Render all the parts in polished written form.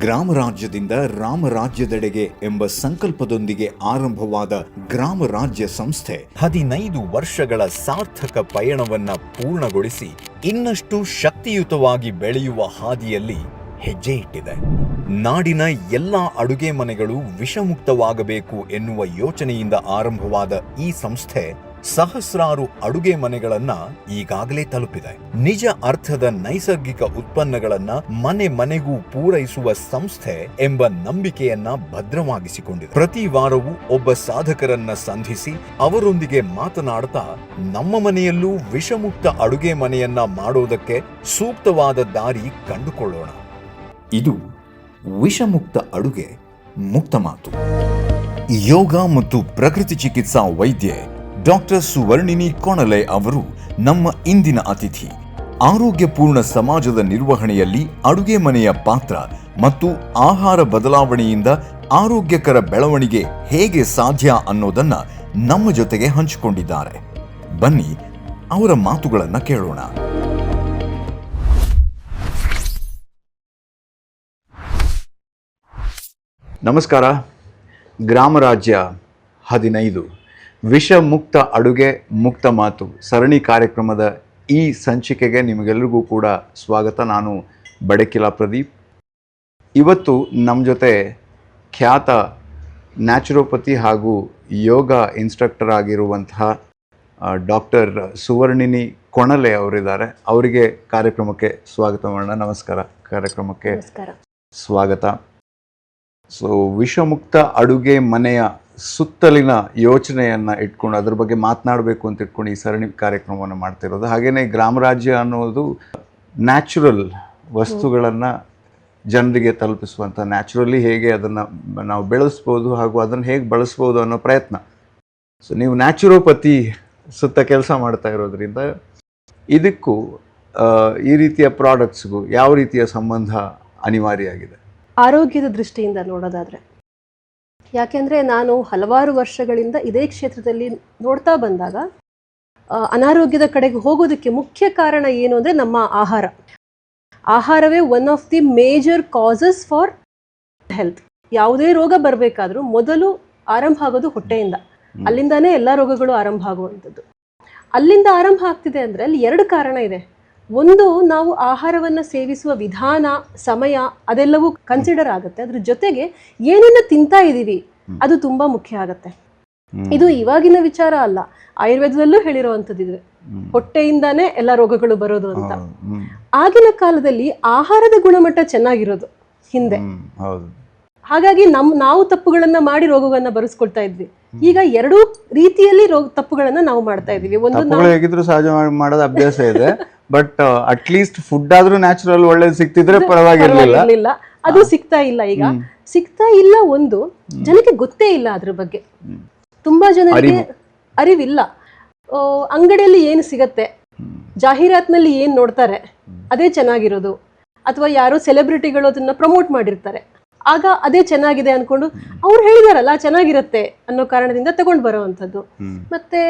ಗ್ರಾಮ ರಾಜ್ಯದಿಂದ ರಾಮರಾಜ್ಯದೆಡೆಗೆ ಎಂಬ ಸಂಕಲ್ಪದೊಂದಿಗೆ ಆರಂಭವಾದ ಗ್ರಾಮ ರಾಜ್ಯ ಸಂಸ್ಥೆ 15 ವರ್ಷಗಳ ಸಾರ್ಥಕ ಪಯಣವನ್ನ ಪೂರ್ಣಗೊಳಿಸಿ ಇನ್ನಷ್ಟು ಶಕ್ತಿಯುತವಾಗಿ ಬೆಳೆಯುವ ಹಾದಿಯಲ್ಲಿ ಹೆಜ್ಜೆ ಇಟ್ಟಿದೆ. ನಾಡಿನ ಎಲ್ಲಾ ಅಡುಗೆ ಮನೆಗಳು ವಿಷಮುಕ್ತವಾಗಬೇಕು ಎನ್ನುವ ಯೋಚನೆಯಿಂದ ಆರಂಭವಾದ ಈ ಸಂಸ್ಥೆ ಸಹಸ್ರಾರು ಅಡುಗೆ ಮನೆಗಳನ್ನ ಈಗಾಗಲೇ ತಲುಪಿದೆ. ನಿಜ ಅರ್ಥದ ನೈಸರ್ಗಿಕ ಉತ್ಪನ್ನಗಳನ್ನ ಮನೆ ಮನೆಗೂ ಪೂರೈಸುವ ಸಂಸ್ಥೆ ಎಂಬ ನಂಬಿಕೆಯನ್ನ ಭದ್ರವಾಗಿಸಿಕೊಂಡಿದೆ. ಪ್ರತಿ ವಾರವೂ ಒಬ್ಬ ಸಾಧಕರನ್ನ ಸಂಧಿಸಿ ಅವರೊಂದಿಗೆ ಮಾತನಾಡ್ತಾ ನಮ್ಮ ಮನೆಯಲ್ಲೂ ವಿಷಮುಕ್ತ ಅಡುಗೆ ಮನೆಯನ್ನ ಮಾಡೋದಕ್ಕೆ ಸೂಕ್ತವಾದ ದಾರಿ ಕಂಡುಕೊಳ್ಳೋಣ. ಇದು ವಿಷಮುಕ್ತ ಅಡುಗೆ ಮುಕ್ತ ಮಾತು. ಯೋಗ ಮತ್ತು ಪ್ರಕೃತಿ ಚಿಕಿತ್ಸಾ ವೈದ್ಯೆ ಡಾಕ್ಟರ್ ಸುವರ್ಣಿನಿ ಕೊಣಲೆ ಅವರು ನಮ್ಮ ಇಂದಿನ ಅತಿಥಿ. ಆರೋಗ್ಯಪೂರ್ಣ ಸಮಾಜದ ನಿರ್ವಹಣೆಯಲ್ಲಿ ಅಡುಗೆ ಮನೆಯ ಪಾತ್ರ ಮತ್ತು ಆಹಾರ ಬದಲಾವಣೆಯಿಂದ ಆರೋಗ್ಯಕರ ಬೆಳವಣಿಗೆ ಹೇಗೆ ಸಾಧ್ಯ ಅನ್ನೋದನ್ನ ನಮ್ಮ ಜೊತೆಗೆ ಹಂಚಿಕೊಂಡಿದ್ದಾರೆ. ಬನ್ನಿ ಅವರ ಮಾತುಗಳನ್ನ ಕೇಳೋಣ. ನಮಸ್ಕಾರ. ಗ್ರಾಮ ರಾಜ್ಯ 15 ವಿಷಮುಕ್ತ ಅಡುಗೆ ಮುಕ್ತ ಮಾತು ಸರಣಿ ಕಾರ್ಯಕ್ರಮದ ಈ ಸಂಚಿಕೆಗೆ ನಿಮಗೆಲ್ಲರಿಗೂ ಕೂಡ ಸ್ವಾಗತ. ನಾನು ಬಡಕಿಲಾ ಪ್ರದೀಪ್. ಇವತ್ತು ನಮ್ಮ ಜೊತೆ ಖ್ಯಾತ ನ್ಯಾಚುರೋಪತಿ ಹಾಗೂ ಯೋಗ ಇನ್ಸ್ಟ್ರಕ್ಟರ್ ಆಗಿರುವಂತಹ ಡಾಕ್ಟರ್ ಸುವರ್ಣಿನಿ ಕೊಣಲೆ ಅವರಿದ್ದಾರೆ. ಅವರಿಗೆ ಕಾರ್ಯಕ್ರಮಕ್ಕೆ ಸ್ವಾಗತ ಮಾಡೋಣ. ನಮಸ್ಕಾರ. ಕಾರ್ಯಕ್ರಮಕ್ಕೆ ಸ್ವಾಗತ. ಸೊ ವಿಷಮುಕ್ತ ಅಡುಗೆ ಮನೆಯ ಸುತ್ತಲಿನ ಯೋಚನೆಯನ್ನು ಇಟ್ಕೊಂಡು ಅದ್ರ ಬಗ್ಗೆ ಮಾತನಾಡಬೇಕು ಅಂತ ಇಟ್ಕೊಂಡು ಈ ಸರಣಿ ಕಾರ್ಯಕ್ರಮವನ್ನು ಮಾಡ್ತಿರೋದು. ಹಾಗೆಯೇ ಗ್ರಾಮ ರಾಜ್ಯ ಅನ್ನೋದು ನ್ಯಾಚುರಲ್ ವಸ್ತುಗಳನ್ನು ಜನರಿಗೆ ತಲುಪಿಸುವಂಥ, ನ್ಯಾಚುರಲಿ ಹೇಗೆ ಅದನ್ನು ನಾವು ಬೆಳೆಸ್ಬೋದು ಹಾಗೂ ಅದನ್ನು ಹೇಗೆ ಬಳಸ್ಬೋದು ಅನ್ನೋ ಪ್ರಯತ್ನ. ಸೊ ನೀವು ನ್ಯಾಚುರೋಪತಿ ಸುತ್ತ ಕೆಲಸ ಮಾಡ್ತಾ ಇರೋದ್ರಿಂದ ಇದಕ್ಕೂ ಈ ರೀತಿಯ ಪ್ರಾಡಕ್ಟ್ಸ್ಗೂ ಯಾವ ರೀತಿಯ ಸಂಬಂಧ ಅನಿವಾರ್ಯ ಆಗಿದೆ? ಆರೋಗ್ಯದ ದೃಷ್ಟಿಯಿಂದ ನೋಡೋದಾದರೆ, ಯಾಕೆಂದರೆ ನಾನು ಹಲವಾರು ವರ್ಷಗಳಿಂದ ಇದೇ ಕ್ಷೇತ್ರದಲ್ಲಿ ನೋಡ್ತಾ ಬಂದಾಗ ಅನಾರೋಗ್ಯದ ಕಡೆಗೆ ಹೋಗೋದಕ್ಕೆ ಮುಖ್ಯ ಕಾರಣ ಏನು ಅಂದರೆ ನಮ್ಮ ಆಹಾರವೇ one of the major causes for health. ಯಾವುದೇ ರೋಗ ಬರಬೇಕಾದ್ರೂ ಮೊದಲು ಆರಂಭ ಆಗೋದು ಹೊಟ್ಟೆಯಿಂದ. ಅಲ್ಲಿಂದಾನೇ ಎಲ್ಲ ರೋಗಗಳು ಆರಂಭ ಆಗುವಂಥದ್ದು. ಅಲ್ಲಿಂದ ಆರಂಭ ಆಗ್ತಿದೆ ಅಂದರೆ ಅಲ್ಲಿ 2 ಕಾರಣ ಇದೆ. ಒಂದು, ನಾವು ಆಹಾರವನ್ನು ಸೇವಿಸುವ ವಿಧಾನ, ಸಮಯ ಅದೆಲ್ಲವೂ ಕನ್ಸಿಡರ್ ಆಗುತ್ತೆ. ಅದ್ರ ಜೊತೆಗೆ ಏನನ್ನ ತಿಂತಾ ಇದ್ದೀವಿ ಅದು ತುಂಬಾ ಮುಖ್ಯ ಆಗುತ್ತೆ. ಇದು ಇವಾಗಿನ ವಿಚಾರ ಅಲ್ಲ, ಆಯುರ್ವೇದದಲ್ಲೂ ಹೇಳಿರುವಂಥದ್ದು ಇದೆ, ಹೊಟ್ಟೆಯಿಂದಾನೇ ಎಲ್ಲ ರೋಗಗಳು ಬರೋದು ಅಂತ. ಆಗಿನ ಕಾಲದಲ್ಲಿ ಆಹಾರದ ಗುಣಮಟ್ಟ ಚೆನ್ನಾಗಿರೋದು ಹಿಂದೆ. ಹಾಗಾಗಿ ನಾವು ತಪ್ಪುಗಳನ್ನ ಮಾಡಿ ರೋಗವನ್ನ ಬರೆಸ್ಕೊಳ್ತಾ ಇದ್ವಿ. ಈಗ 2 ರೀತಿಯಲ್ಲಿ ತಪ್ಪುಗಳನ್ನ ನಾವು ಮಾಡ್ತಾ ಇದೀವಿ. ಒಂದು ಹೇಗಿದ್ರು ಸಹಜ ಮಾಡೋದು ಅಭ್ಯಾಸ ಇದೆ, ಬಟ್ ಅಟ್ಲೀಸ್ಟ್ ಫುಡ್ ಆದ್ರೂ ನ್ಯಾಚುರಲ್ ಒಳ್ಳೇದು ಸಿಕ್ತಿದ್ರೆ ಪರವಾಗಿರ್ಲಿಲ್ಲ. ಅದು ಸಿಗ್ತಾ ಇಲ್ಲ. ಈಗ ಸಿಗ್ತಾ ಇಲ್ಲ. ಒಂದು, ಜನಕ್ಕೆ ಗೊತ್ತೇ ಇಲ್ಲ ಅದ್ರ ಬಗ್ಗೆ. ತುಂಬಾ ಜನರಿಗೆ ಅರಿವಿಲ್ಲ. ಅಂಗಡಿಯಲ್ಲಿ ಏನು ಸಿಗತ್ತೆ, ಜಾಹೀರಾತಿನಲ್ಲಿ ಏನ್ ನೋಡ್ತಾರೆ ಅದೇ ಚೆನ್ನಾಗಿರೋದು, ಅಥವಾ ಯಾರೋ ಸೆಲೆಬ್ರಿಟಿಗಳು ಅದನ್ನ ಪ್ರಮೋಟ್ ಮಾಡಿರ್ತಾರೆ, ಆಗ ಅದೇ ಚೆನ್ನಾಗಿದೆ ಅನ್ಕೊಂಡು ಅವ್ರು ಹೇಳಿದಾರಲ್ಲ ಚೆನ್ನಾಗಿರತ್ತೆ ಅನ್ನೋ ಕಾರಣದಿಂದ ತಗೊಂಡು ಬರೋವಂಥದ್ದು. ಮತ್ತೆ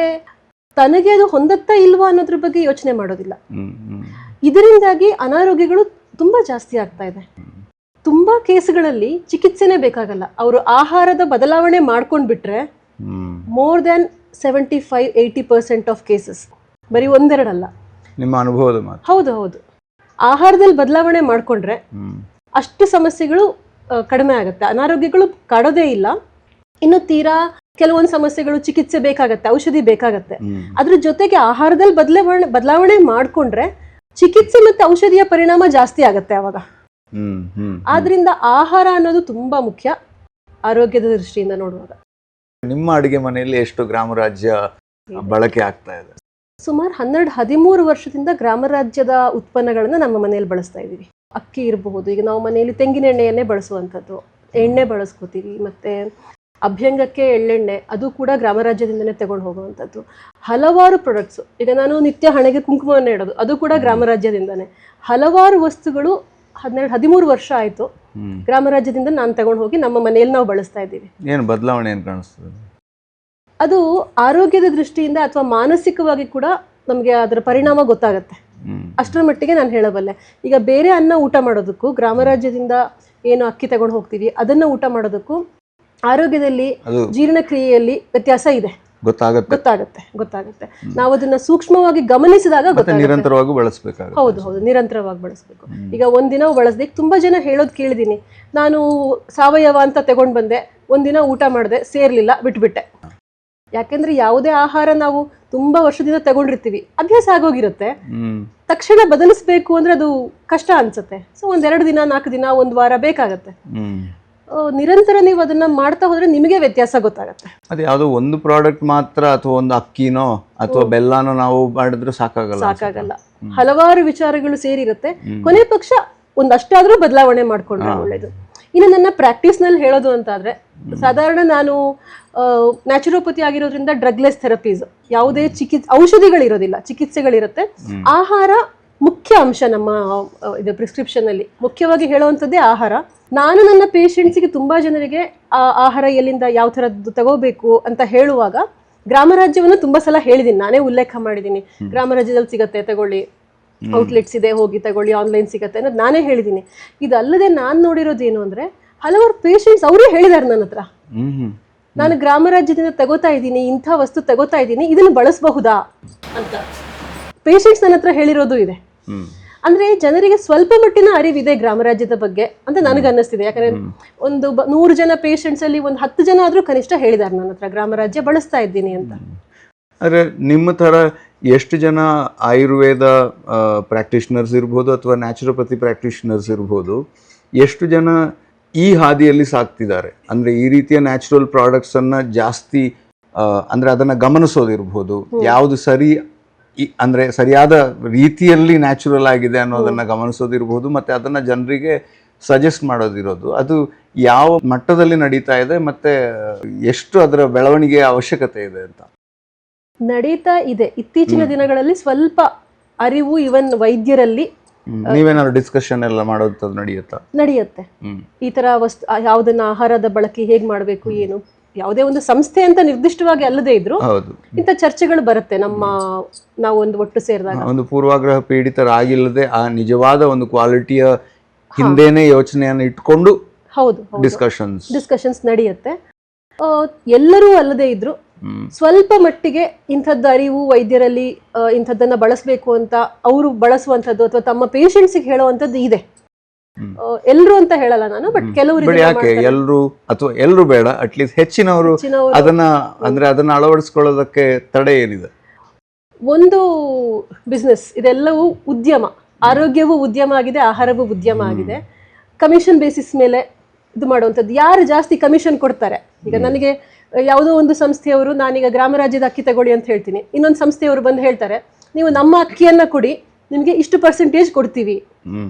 ತನಗೆ ಅದು ಹೊಂದತ್ತಾ ಇಲ್ವಾ ಅನ್ನೋದ್ರ ಬಗ್ಗೆ ಯೋಚನೆ ಮಾಡೋದಿಲ್ಲ. ಇದರಿಂದಾಗಿ ಅನಾರೋಗ್ಯಗಳು ತುಂಬಾ ಜಾಸ್ತಿ ಆಗ್ತಾ ಇದೆ. ತುಂಬಾ ಕೇಸ್ಗಳಲ್ಲಿ ಚಿಕಿತ್ಸೆನೇ ಬೇಕಾಗಲ್ಲ. ಅವರು ಆಹಾರದ ಬದಲಾವಣೆ ಮಾಡ್ಕೊಂಡ್ ಬಿಟ್ರೆ ಮೋರ್ ದನ್ 75-80% ಆಫ್ ಕೇಸಸ್, ಬರೀ 1-2 ಅಲ್ಲ. ನಿಮ್ಮ ಅನುಭವದ ಮಾತು. ಹೌದು. ಆಹಾರದಲ್ಲಿ ಬದಲಾವಣೆ ಮಾಡ್ಕೊಂಡ್ರೆ ಅಷ್ಟು ಸಮಸ್ಯೆಗಳು ಕಡಿಮೆ ಆಗುತ್ತೆ. ಅನಾರೋಗ್ಯಗಳು ಕಾಡೋದೇ ಇಲ್ಲ. ಇನ್ನು ತೀರಾ ಕೆಲವೊಂದು ಸಮಸ್ಯೆಗಳು ಚಿಕಿತ್ಸೆ ಬೇಕಾಗತ್ತೆ, ಔಷಧಿ ಬೇಕಾಗತ್ತೆ. ಅದ್ರ ಜೊತೆಗೆ ಆಹಾರದಲ್ಲಿ ಬದಲಾವಣೆ ಮಾಡ್ಕೊಂಡ್ರೆ ಚಿಕಿತ್ಸೆ ಮತ್ತೆ ಔಷಧಿಯ ಪರಿಣಾಮ ಜಾಸ್ತಿ ಆಗತ್ತೆ ಅವಾಗ. ಆದ್ರಿಂದ ಆಹಾರ ಅನ್ನೋದು ತುಂಬಾ ಮುಖ್ಯ ಆರೋಗ್ಯದ ದೃಷ್ಟಿಯಿಂದ ನೋಡುವಾಗ. ನಿಮ್ಮ ಅಡುಗೆ ಮನೆಯಲ್ಲಿ ಎಷ್ಟು ಗ್ರಾಮ ರಾಜ್ಯ ಬಳಕೆ ಆಗ್ತಾ ಇದೆ? ಸುಮಾರು 12-13 ವರ್ಷದಿಂದ ಗ್ರಾಮ ರಾಜ್ಯದ ಉತ್ಪನ್ನಗಳನ್ನ ನಮ್ಮ ಮನೆಯಲ್ಲಿ ಬಳಸ್ತಾ ಇದೀವಿ. ಅಕ್ಕಿ ಇರಬಹುದು, ಈಗ ನಾವು ಮನೆಯಲ್ಲಿ ತೆಂಗಿನ ಎಣ್ಣೆಯನ್ನೇ ಬಳಸುವಂಥದ್ದು, ಎಣ್ಣೆ ಬಳಸ್ಕೋತೀವಿ. ಮತ್ತೆ ಅಭ್ಯಂಗಕ್ಕೆ ಎಳ್ಳೆಣ್ಣೆ, ಅದು ಕೂಡ ಗ್ರಾಮ ರಾಜ್ಯದಿಂದನೇ ತಗೊಂಡು ಹೋಗುವಂಥದ್ದು. ಹಲವಾರು ಪ್ರಾಡಕ್ಟ್ಸ್, ಈಗ ನಾನು ನಿತ್ಯ ಹಣೆಗೆ ಕುಂಕುಮವನ್ನು ಇಡೋದು, ಅದು ಕೂಡ ಗ್ರಾಮ ರಾಜ್ಯದಿಂದನೇ. ಹಲವಾರು ವಸ್ತುಗಳು 12-13 ವರ್ಷ ಆಯ್ತು ಗ್ರಾಮ ರಾಜ್ಯದಿಂದ ನಾನು ತಗೊಂಡು ಹೋಗಿ ನಮ್ಮ ಮನೆಯಲ್ಲಿ ನಾವು ಬಳಸ್ತಾ ಇದ್ದೀವಿ. ಏನು ಬದಲಾವಣೆ ಏನು ಕಾಣಿಸ್ತದೆ? ಅದು ಆರೋಗ್ಯದ ದೃಷ್ಟಿಯಿಂದ ಅಥವಾ ಮಾನಸಿಕವಾಗಿ ಕೂಡ ನಮಗೆ ಅದರ ಪರಿಣಾಮ ಗೊತ್ತಾಗತ್ತೆ. ಅಷ್ಟರ ಮಟ್ಟಿಗೆ ನಾನು ಹೇಳಬಲ್ಲೆ. ಈಗ ಬೇರೆ ಅನ್ನ ಊಟ ಮಾಡೋದಕ್ಕೂ ಗ್ರಾಮ ರಾಜ್ಯದಿಂದ ಏನು ಅಕ್ಕಿ ತಗೊಂಡು ಹೋಗ್ತೀವಿ ಅದನ್ನ ಊಟ ಮಾಡೋದಕ್ಕೂ ಆರೋಗ್ಯದಲ್ಲಿ ಅದು ಜೀರ್ಣಕ್ರಿಯೆಯಲ್ಲಿ ವ್ಯತ್ಯಾಸ ಇದೆ. ಗೊತ್ತಾಗುತ್ತೆ. ನಾವು ಅದನ್ನ ಸೂಕ್ಷ್ಮವಾಗಿ ಗಮನಿಸಿದಾಗ ಮತ್ತೆ ನಿರಂತರವಾಗಿ ಬಳಸಬೇಕಾಗುತ್ತೆ. ಹೌದು ನಿರಂತರವಾಗಿ ಬಳಸಬೇಕು. ಈಗ ಒಂದಿನ ಬಳಸದೆ ತುಂಬಾ ಜನ ಹೇಳೋದು ಕೇಳಿದೀನಿ, ನಾನು ಸಾವಯವ ಅಂತ ತಗೊಂಡ್ ಬಂದೆ, ಒಂದಿನ ಊಟ ಮಾಡಿದೆ, ಸೇರ್ಲಿಲ್ಲ, ಬಿಟ್ಬಿಟ್ಟೆ. ಯಾಕೆಂದ್ರೆ ಯಾವುದೇ ಆಹಾರ ನಾವು ತುಂಬಾ ವರ್ಷದಿಂದ ತಗೊಂಡಿರ್ತೀವಿ, ಅಭ್ಯಾಸ ಆಗೋಗಿರುತ್ತೆ. ತಕ್ಷಣ ಬದಲಿಸ್ಬೇಕು ಅಂದ್ರೆ ಅದು ಕಷ್ಟ ಅನ್ಸುತ್ತೆ. ಸೊ 1-2 ದಿನ 4 ದಿನ 1 ವಾರ ಬೇಕಾಗತ್ತೆ. ನಿರಂತರ ನೀವು ಅದನ್ನ ಮಾಡ್ತಾ ಹೋದ್ರೆ ನಿಮಗೆ ವ್ಯತ್ಯಾಸ ಗೊತ್ತಾಗತ್ತೆ. ಅದೇ ಯಾವುದೋ ಒಂದು ಪ್ರಾಡಕ್ಟ್ ಮಾತ್ರ ಅಥವಾ ಒಂದು ಅಕ್ಕಿನೋ ಅಥವಾ ಬೆಲ್ಲನೋ ನಾವು ಮಾಡಿದ್ರೆ ಸಾಕಾಗಲ್ಲ. ಹಲವಾರು ವಿಚಾರಗಳು ಸೇರಿರುತ್ತೆ. ಕೊನೆ ಪಕ್ಷ ಒಂದಷ್ಟಾದ್ರೂ ಬದಲಾವಣೆ ಮಾಡ್ಕೊಂಡ್ರೆ ಒಳ್ಳೇದು. ಇನ್ನು ನನ್ನ ಪ್ರಾಕ್ಟೀಸ್ ನಲ್ಲಿ ಹೇಳೋದು ಅಂತಾದ್ರೆ, ಸಾಧಾರಣ ನಾನು ನ್ಯಾಚುರೋಪತಿ ಆಗಿರೋದ್ರಿಂದ ಡ್ರಗ್ಲೆಸ್ ಥೆರಪೀಸ್, ಯಾವುದೇ ಔಷಧಿಗಳಿರೋದಿಲ್ಲ, ಚಿಕಿತ್ಸೆಗಳಿರುತ್ತೆ. ಆಹಾರ ಮುಖ್ಯ ಅಂಶ ನಮ್ಮ ಇದು ಪ್ರಿಸ್ಕ್ರಿಪ್ಷನ್ ಅಲ್ಲಿ ಮುಖ್ಯವಾಗಿ ಹೇಳುವಂಥದ್ದೇ ಆಹಾರ. ನಾನು ನನ್ನ ಪೇಷಂಟ್ಸಿಗೆ ತುಂಬಾ ಜನರಿಗೆ ಆಹಾರ ಎಲ್ಲಿಂದ ಯಾವ ಥರದ್ದು ತಗೋಬೇಕು ಅಂತ ಹೇಳುವಾಗ ಗ್ರಾಮರಾಜ್ಯವನ್ನು ತುಂಬಾ ಸಲ ಹೇಳಿದ್ದೀನಿ, ನಾನೇ ಉಲ್ಲೇಖ ಮಾಡಿದ್ದೀನಿ. ಗ್ರಾಮರಾಜ್ಯದಲ್ಲಿ ಸಿಗತ್ತೆ, ತಗೊಳ್ಳಿ, ಔಟ್ಲೆಟ್ಸ್ ಇದೆ, ಹೋಗಿ ತಗೊಳ್ಳಿ, ಆನ್ಲೈನ್ ಸಿಗತ್ತೆ ಅನ್ನೋದು ನಾನೇ ಹೇಳಿದ್ದೀನಿ. ಇದಲ್ಲದೆ ನಾನು ನೋಡಿರೋದೇನು ಅಂದ್ರೆ, ಹಲವಾರು ಪೇಷಂಟ್ಸ್ ಅವರೇ ಹೇಳಿದಾರೆ ನನ್ನ ಹತ್ರ, ನಾನು ಗ್ರಾಮರಾಜ್ಯದಿಂದ ತಗೋತಾ ಇದ್ದೀನಿ, ಇಂಥ ವಸ್ತು ತಗೋತಾ ಇದ್ದೀನಿ, ಇದನ್ನು ಬಳಸಬಹುದಾ ಅಂತ ಪೇಷಂಟ್ಸ್ ನನ್ನ ಹತ್ರ ಹೇಳಿರೋದು ಇದೆ. ಅಂದ್ರೆ ಜನರಿಗೆ ಸ್ವಲ್ಪ ಮಟ್ಟಿನ ಅರಿವಿದೆ ಗ್ರಾಮರಾಜ್ಯದ ಬಗ್ಗೆ ಅಂತ ನನಗೆ ಅನ್ನಿಸ್ತಿದೆ. ಯಾಕಂದ್ರೆ 100 ಜನ ಪೇಷಂಟ್ಸ್ ಅಲ್ಲಿ 10 ಜನ ಆದ್ರೂ ಕನಿಷ್ಠ ಹೇಳಿದಾರೆ ನನ್ನ ಹತ್ರ ಗ್ರಾಮರಾಜ್ಯ ಬಳಸ್ತಾ ಇದ್ದೀನಿ ಅಂತ. ಅಂದ್ರೆ ನಿಮ್ಮ ತರ ಎಷ್ಟು ಜನ ಆಯುರ್ವೇದ ಪ್ರಾಕ್ಟೀಷನರ್ಸ್ ಇರ್ಬೋದು ಅಥವಾ ನ್ಯಾಚುರೋಪತಿ ಪ್ರಾಕ್ಟೀಷನರ್ಸ್ ಇರ್ಬೋದು, ಎಷ್ಟು ಜನ ಈ ಹಾದಿಯಲ್ಲಿ ಸಾಕ್ತಿದ್ದಾರೆ? ಅಂದ್ರೆ ಈ ರೀತಿಯ ನ್ಯಾಚುರಲ್ ಪ್ರಾಡಕ್ಟ್ಸ್ ಅನ್ನ ಜಾಸ್ತಿ ಅಂದ್ರೆ ಅದನ್ನ ಗಮನಿಸೋದಿರ್ಬೋದು, ಯಾವುದು ಸರಿ ಅಂದ್ರೆ ಸರಿಯಾದ ರೀತಿಯಲ್ಲಿ ನ್ಯಾಚುರಲ್ ಆಗಿದೆ ಅನ್ನೋದನ್ನ ಗಮನಿಸೋದಿರ್ಬೋದು, ಮತ್ತೆ ಅದನ್ನ ಜನರಿಗೆ ಸಜೆಸ್ಟ್ ಮಾಡೋದಿರೋದು, ಅದು ಯಾವ ಮಟ್ಟದಲ್ಲಿ ನಡೀತಾ ಇದೆ ಮತ್ತೆ ಎಷ್ಟು ಅದರ ಬೆಳವಣಿಗೆಯ ಅವಶ್ಯಕತೆ ಇದೆ ಅಂತ ನಡೀತಾ ಇದೆ. ಇತ್ತೀಚಿನ ದಿನಗಳಲ್ಲಿ ಸ್ವಲ್ಪ ಅರಿವು ಇವನ್ ವೈದ್ಯರಲ್ಲಿ ನೀವೇನಾದ್ರು ಡಿಸ್ಕಷನ್ ಎಲ್ಲ ಮಾಡೋದು ನಡೆಯುತ್ತೆ. ಈ ತರ ವಸ್ತು ಯಾವ್ದನ್ನ ಆಹಾರದ ಬಳಕೆ ಹೇಗ್ ಮಾಡ್ಬೇಕು, ಏನು, ಯಾವುದೇ ಒಂದು ಸಂಸ್ಥೆ ಅಂತ ನಿರ್ದಿಷ್ಟವಾಗಿ ಅಲ್ಲದೆ ಇದ್ರು ಇಂಥ ಚರ್ಚೆಗಳು ಬರುತ್ತೆ. ನಾವು ಒಂದು ಒಟ್ಟು ಸೇರಿದಾಗ ಒಂದು ಪೂರ್ವಾಗ್ರಹ ಪೀಡಿತರಾಗಿಲ್ಲದೆ ಆ ನಿಜವಾದ ಒಂದು ಕ್ವಾಲಿಟಿಯ ಹಿಂದೆನೆ ಯೋಚನೆಯನ್ನು ಇಟ್ಕೊಂಡು ಡಿಸ್ಕಷನ್ಸ್ ನಡೆಯುತ್ತೆ. ಎಲ್ಲರೂ ಅಲ್ಲದೆ ಇದ್ರು ಸ್ವಲ್ಪ ಮಟ್ಟಿಗೆ ಇಂಥದ್ದು ಅರಿವು ವೈದ್ಯರಲ್ಲಿ ಇಂಥದ್ದನ್ನ ಬಳಸಬೇಕು ಅಂತ ಅವರು ಬಳಸುವಂಥದ್ದು ಅಥವಾ ತಮ್ಮ ಪೇಷಂಟ್ಸಿಗೆ ಹೇಳುವಂಥದ್ದು ಇದೆ. ಎಲ್ರು ಅಂತ ಹೇಳಲ್ಲ ನಾನು, ಬಟ್ ಕೆಲವರು, ಯಾಕೆ ಎಲ್ರು ಅಥವಾ ಎಲ್ರು ಬೇಡ, ಅಟ್ಲೀಸ್ಟ್ ಹೆಚ್ಚಿನವರು ಅದನ್ನ ಅಳವಡಿಸ್ಕೊಳ್ಳೋದಕ್ಕೆ ತಡೆ ಏನಿದೆ? ಒಂದು ಬಿಸ್ನೆಸ್, ಇದೆಲ್ಲವೂ ಉದ್ಯಮ, ಆರೋಗ್ಯವೂ ಉದ್ಯಮ ಆಗಿದೆ, ಆಹಾರವೂ ಉದ್ಯಮ ಆಗಿದೆ. ಕಮಿಷನ್ ಬೇಸಿಸ್ ಮೇಲೆ ಇದು ಮಾಡುವಂಥದ್ದು. ಯಾರು ಜಾಸ್ತಿ ಕಮಿಷನ್ ಕೊಡ್ತಾರೆ, ಈಗ ನನಗೆ ಯಾವುದೋ ಒಂದು ಸಂಸ್ಥೆಯವರು ನಾನೀಗ ಗ್ರಾಮರಾಜ್ಯದ ಅಕ್ಕಿ ತಗೊಳ್ಳಿ ಅಂತ ಹೇಳ್ತೀನಿ, ಇನ್ನೊಂದು ಸಂಸ್ಥೆಯವರು ಬಂದು ಹೇಳ್ತಾರೆ ನೀವು ನಮ್ಮ ಅಕ್ಕಿಯನ್ನ ಕೊಡಿ, ನಿಮ್ಗೆ ಇಷ್ಟು ಪರ್ಸೆಂಟೇಜ್ ಕೊಡ್ತೀವಿ.